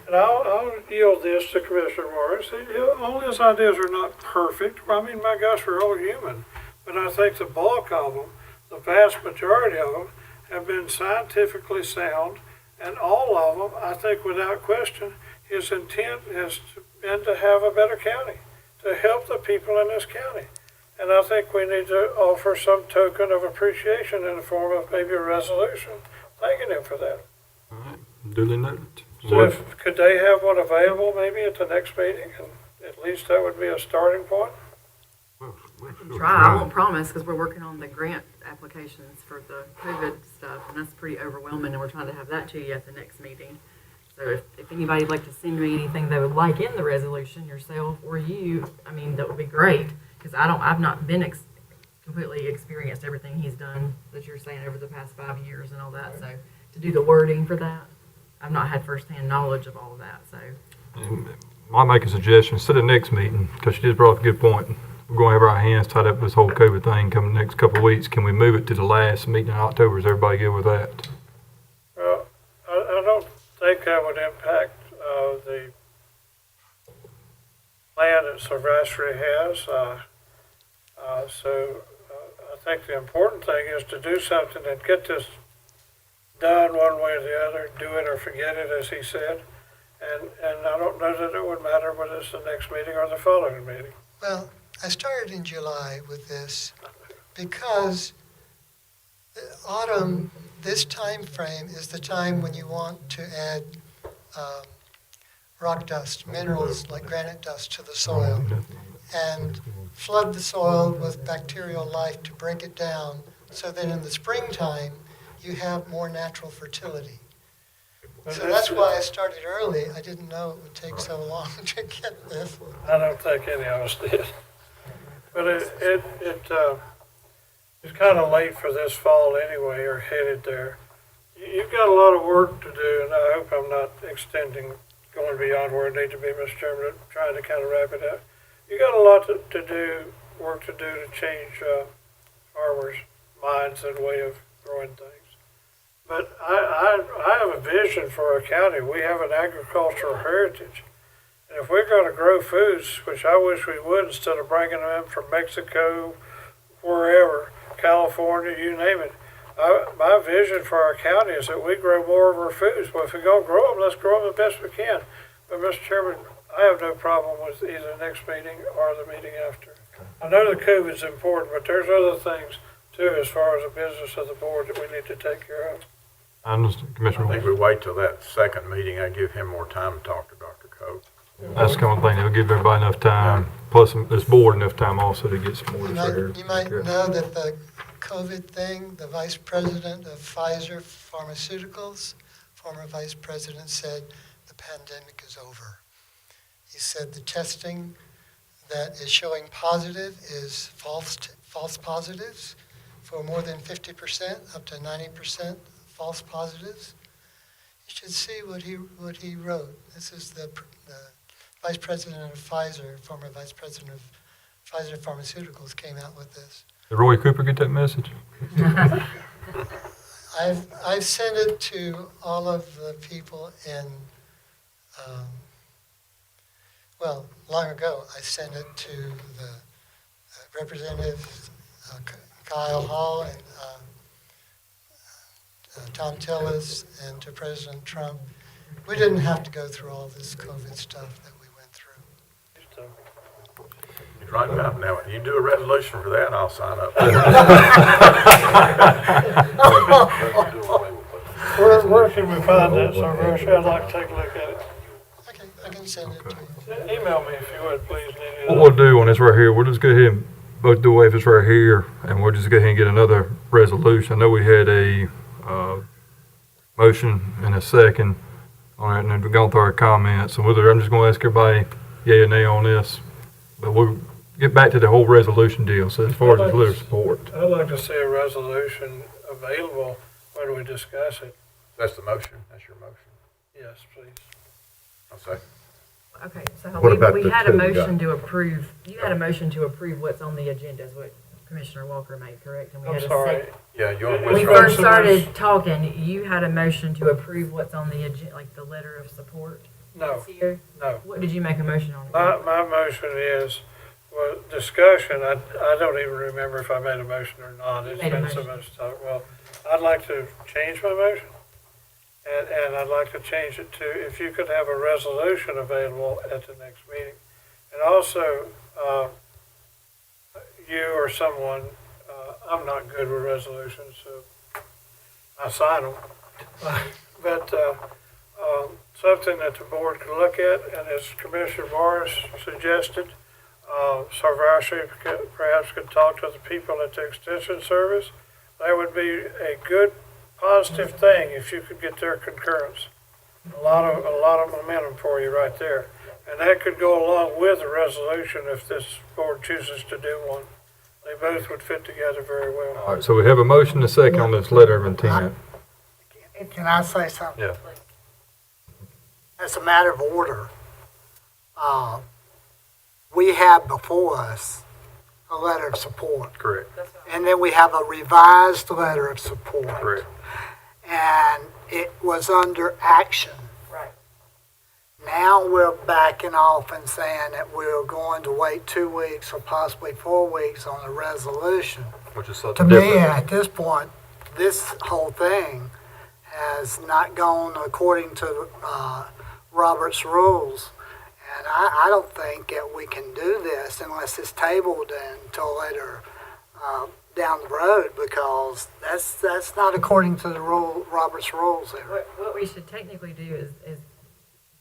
and I'll yield this to Commissioner Morris. All his ideas are not perfect. I mean, my gosh, we're all human. But I think the bulk of them, the vast majority of them, have been scientifically sound, and all of them, I think without question, his intent has been to have a better county, to help the people in this county. And I think we need to offer some token of appreciation in the form of maybe a resolution, thanking him for that. All right, duly noted. So could they have one available maybe at the next meeting? And at least that would be a starting point. We can try. I won't promise because we're working on the grant applications for the COVID stuff, and that's pretty overwhelming, and we're trying to have that to you at the next meeting. So if anybody'd like to send me anything they would like in the resolution, yourself or you, I mean, that would be great, because I've not been completely experienced everything he's done that you're saying over the past 5 years and all that. So to do the wording for that, I've not had firsthand knowledge of all of that, so. I'll make a suggestion, instead of next meeting, because she just brought up a good point. We're going to have our hands tied up with this whole COVID thing coming the next couple of weeks. Can we move it to the last meeting in October? Is everybody good with that? Well, I don't think that would impact the plan that Silvestri has. So I think the important thing is to do something and get this done one way or the other, do it or forget it, as he said. And I don't know that it would matter whether it's the next meeting or the following meeting. Well, I started in July with this because the autumn, this time frame is the time when you want to add rock dust, minerals like granite dust to the soil, and flood the soil with bacterial life to break it down so that in the springtime you have more natural fertility. So that's why I started early. I didn't know it would take so long to get this. I don't think any of us did. But it's kind of late for this fall anyway, or headed there. You've got a lot of work to do, and I hope I'm not going beyond where it needs to be, Mr. Chairman, trying to kind of wrap it up. You got a lot work to do to change farmers' minds and way of growing things. But I have a vision for our county. We have an agricultural heritage. And if we're going to grow foods, which I wish we would, instead of bringing them in from Mexico, wherever, California, you name it, my vision for our county is that we grow more of our foods. Well, if we're going to grow them, let's grow them the best we can. But, Mr. Chairman, I have no problem with either the next meeting or the meeting after. I know the COVID's important, but there's other things, too, as far as the business of the board that we need to take care of. I understand, Commissioner. I think we wait till that second meeting. I give him more time to talk to Dr. Coates. That's the kind of thing. It'll give everybody enough time, plus this board enough time also to get some more. You might know that the COVID thing, the vice president of Pfizer Pharmaceuticals, former vice president, said the pandemic is over. He said the testing that is showing positive is false positives for more than 50%, up to 90% false positives. You should see what he wrote. This is the vice president of Pfizer, former vice president of Pfizer Pharmaceuticals, came out with this. Did Roy Cooper get that message? I've sent it to all of the people in, long ago, I sent it to the Representative Kyle Hall and Tom Tillis and to President Trump. We didn't have to go through all this COVID stuff that we went through. He's right about now. You do a resolution for that, I'll sign up. Where can we find that, sir? I'd like to take a look at it. Okay, I can send it to you. Email me if you would, please. What we'll do on this right here, we'll just go ahead and both do away with this right here, and we'll just go ahead and get another resolution. I know we had a motion and a second on it, and then we've gone through our comments. So I'm just going to ask everybody yay or nay on this. But we'll get back to the whole resolution deal. So as far as the letter of support. I'd like to see a resolution available when we discuss it. That's the motion. That's your motion. Yes, please. I'll say. Okay, so What about we the had a two motion to approve, you had a motion to approve what's on the agenda, is what Commissioner Walker made, correct? And we I'm had a sorry. second. Yeah, you want When we withdraw? first started talking, you had a motion to approve what's on the agenda, like the letter of support. No, That's here. no. What did you make a motion on? My motion is, well, discussion, I don't even remember if I made a motion or not. It's Made a been so motion. much time. Well, I'd like to change my motion. And I'd like to change it to, if you could have a resolution available at the next meeting. And also, you or someone, I'm not good with resolutions, so I sign them. But something that the board could look at, and as Commissioner Morris suggested, Sarvashi perhaps could talk to the people at the Extension Service. That would be a good, positive thing if you could get their concurrence. A lot of momentum for you right there. And that could go along with a resolution if this board chooses to do one. They both would fit together very well. All right, so we have a motion and a second on this letter of intent. Can I say something? Yeah. As a matter of order, we have before us a letter of support. Correct. And then we have a revised letter of support. Correct. And it was under action. Right. Now we're backing off and saying that we're going to wait 2 weeks or possibly 4 weeks on a resolution. Which is such To a me, difference. at this point, this whole thing has not gone according to Robert's rules. And I don't think that we can do this unless it's tabled until later down the road, because that's not according to the Robert's rules there. What we should technically do is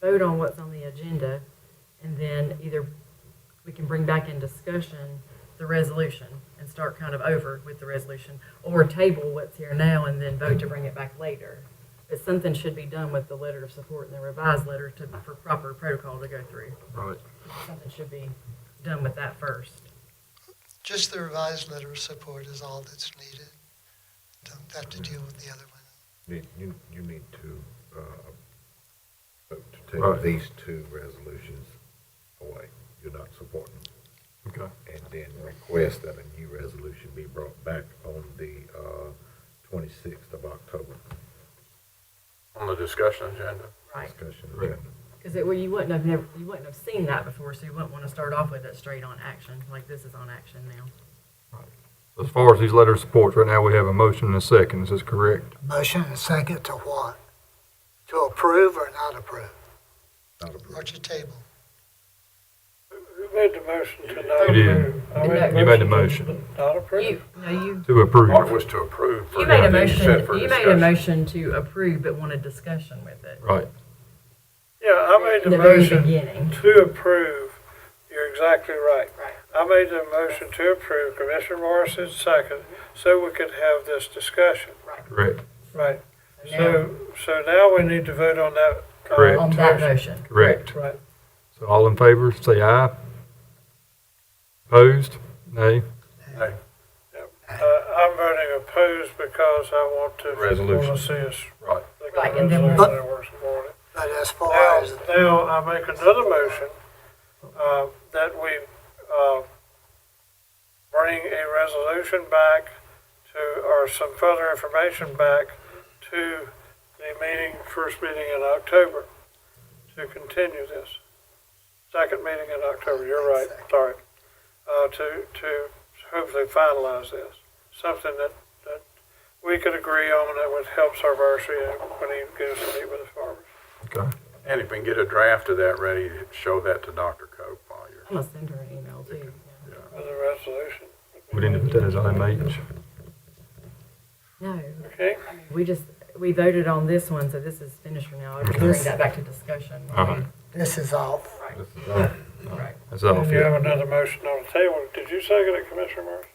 vote on what's on the agenda, and then either we can bring back in discussion the resolution and start kind of over with the resolution, or table what's here now and then vote to bring it back later. But something should be done with the letter of support and the revised letter for proper protocol to go through. Right. Something should be done with that first. Just the revised letter of support is all that's needed. Don't have to deal with the other one. You need to vote to take Right. these two resolutions away. You're not supporting them. Okay. And then request that a new resolution be brought back on the 26th of October. On the discussion agenda. Right. Discussion Right. agenda. Because you wouldn't have seen that before, so you wouldn't want to start off with it straight on action, like this is on action now. As far as these letters of support, right now we have a motion and a second. Is this correct? Motion and second to what? To approve or not approve? Not approved. Or to table. Who made the motion to not You did. approve? I You made the motion Not approve? You to approve. Part was to approve. for made a everything you said motion, for you made a discussion. motion to approve, but wanted discussion with it. Right. Yeah, I made In the the very motion beginning. to approve. You're exactly right. Right. I made the motion to approve. Commissioner Morrison second, so we could have this discussion. Correct. Right. Now, So now we need to vote on that. Correct. on that motion. Correct. Right. So all in favor, say aye. Opposed? Nay. Hey, I'm voting opposed because I want to Resolution. see us. Right. Right, and then Resolution that works for it. But as far Now, as, now I make another motion that we bring a resolution back to, or some further information back to the meeting, first meeting in October, to continue this. Second meeting in October, you're right, sorry. To hopefully finalize this. Something that we could agree on that would help Sarvashi when he goes to meet with the farmers. Okay. and if we can get a draft of that ready, show that to Dr. Cope while you're. I'm gonna send her an email too. For the resolution. We didn't put that as IMH. No, Okay? we voted on this one, so this is finished for now. I'll just bring that back to discussion. Uh-huh. this is off. This is all. Right. That's all. You have another motion on the table. Did you second it, Commissioner Morris?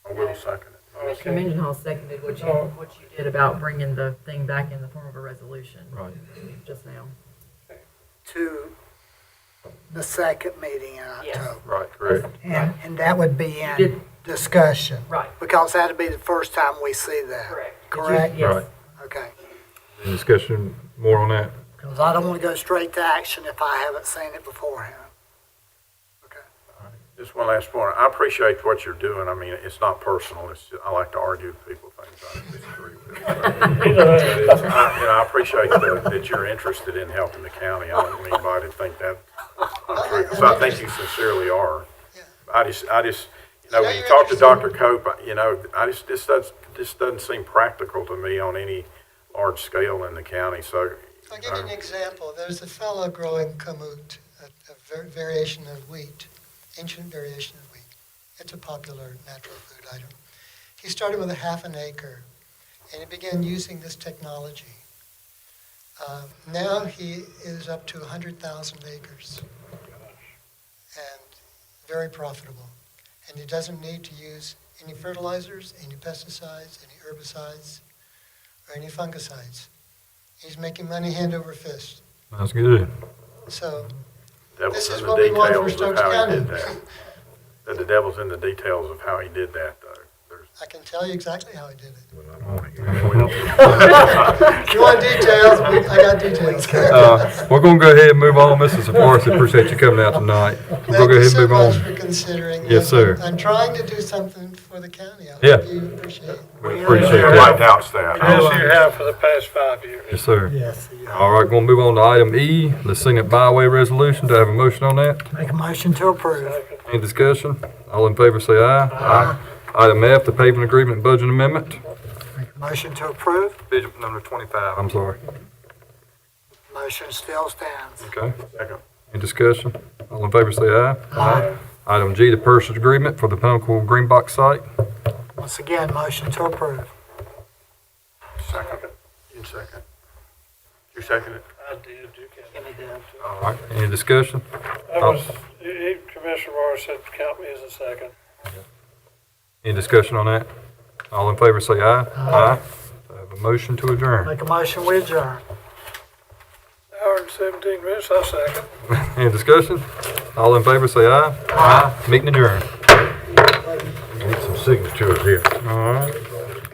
I will second it. Commissioner Mendenhall seconded what you did about bringing the thing back in the form of a resolution. Right. Just now. To the second meeting in Yes. October. Right, correct. And that would be You in did- discussion. Right. Because that'd be the first time we see that. Correct? Yes. Right. Okay. Any discussion more on that? Because I don't want to go straight to action if I haven't seen it beforehand. Okay. Just one last point. I appreciate what you're doing. I mean, it's not personal. It's just, I like to argue with people things I disagree with. I appreciate that you're interested in helping the county. I don't want anybody to think that untrue, because I think you sincerely are. I just, when you talk to Dr. Cope, this doesn't seem practical to me on any large scale in the county, so. I'll give you an example. There's a fellow growing kamut, a variation of wheat, ancient variation of wheat. It's a popular natural food item. He started with a half an acre, and he began using this technology. Now he is up to 100,000 acres. And very profitable. And he doesn't need to use any fertilizers, any pesticides, any herbicides, or any fungicides. He's making money hand over fist. That's good. So Devil's this is in the what we want for details of Stokes how he County. did that. The devil's in the details of how he did that, though. I can tell you exactly how he did it. We don't- If you want details, I got details. We're gonna go ahead and move on, Mrs. Forrest. Appreciate you coming out tonight. We'll Thank go you ahead and so move much on. for considering Yes, this. sir. I'm trying to do something for the county. I Yeah. hope you appreciate it. We appreciate Everybody that. doubts that. As you have for the past 5 years. Yes, sir. Yes. All right, gonna move on to item E, the Senate byway resolution. Do I have a motion on that? Make a motion to approve. Any discussion? All in favor say aye. Aye. Item F, the paving agreement budget amendment. Make a motion to approve. Vision number 25, I'm sorry. Motion still stands. Okay. Second. Any discussion? All in favor say aye. Aye. Item G, the purchase agreement for the Pinnacle Green Box site. Once again, motion to approve. Second. You second. You second it? I did, you can. All right, any discussion? That was, Commissioner Morris said count me as a second. Any discussion on that? All in favor say aye. Aye. Do I have a motion to adjourn? Make a motion, we adjourn. Hour and 17 minutes, I second. Any discussion? All in favor say aye. Aye. Meeting adjourned. Need some signatures here. All right.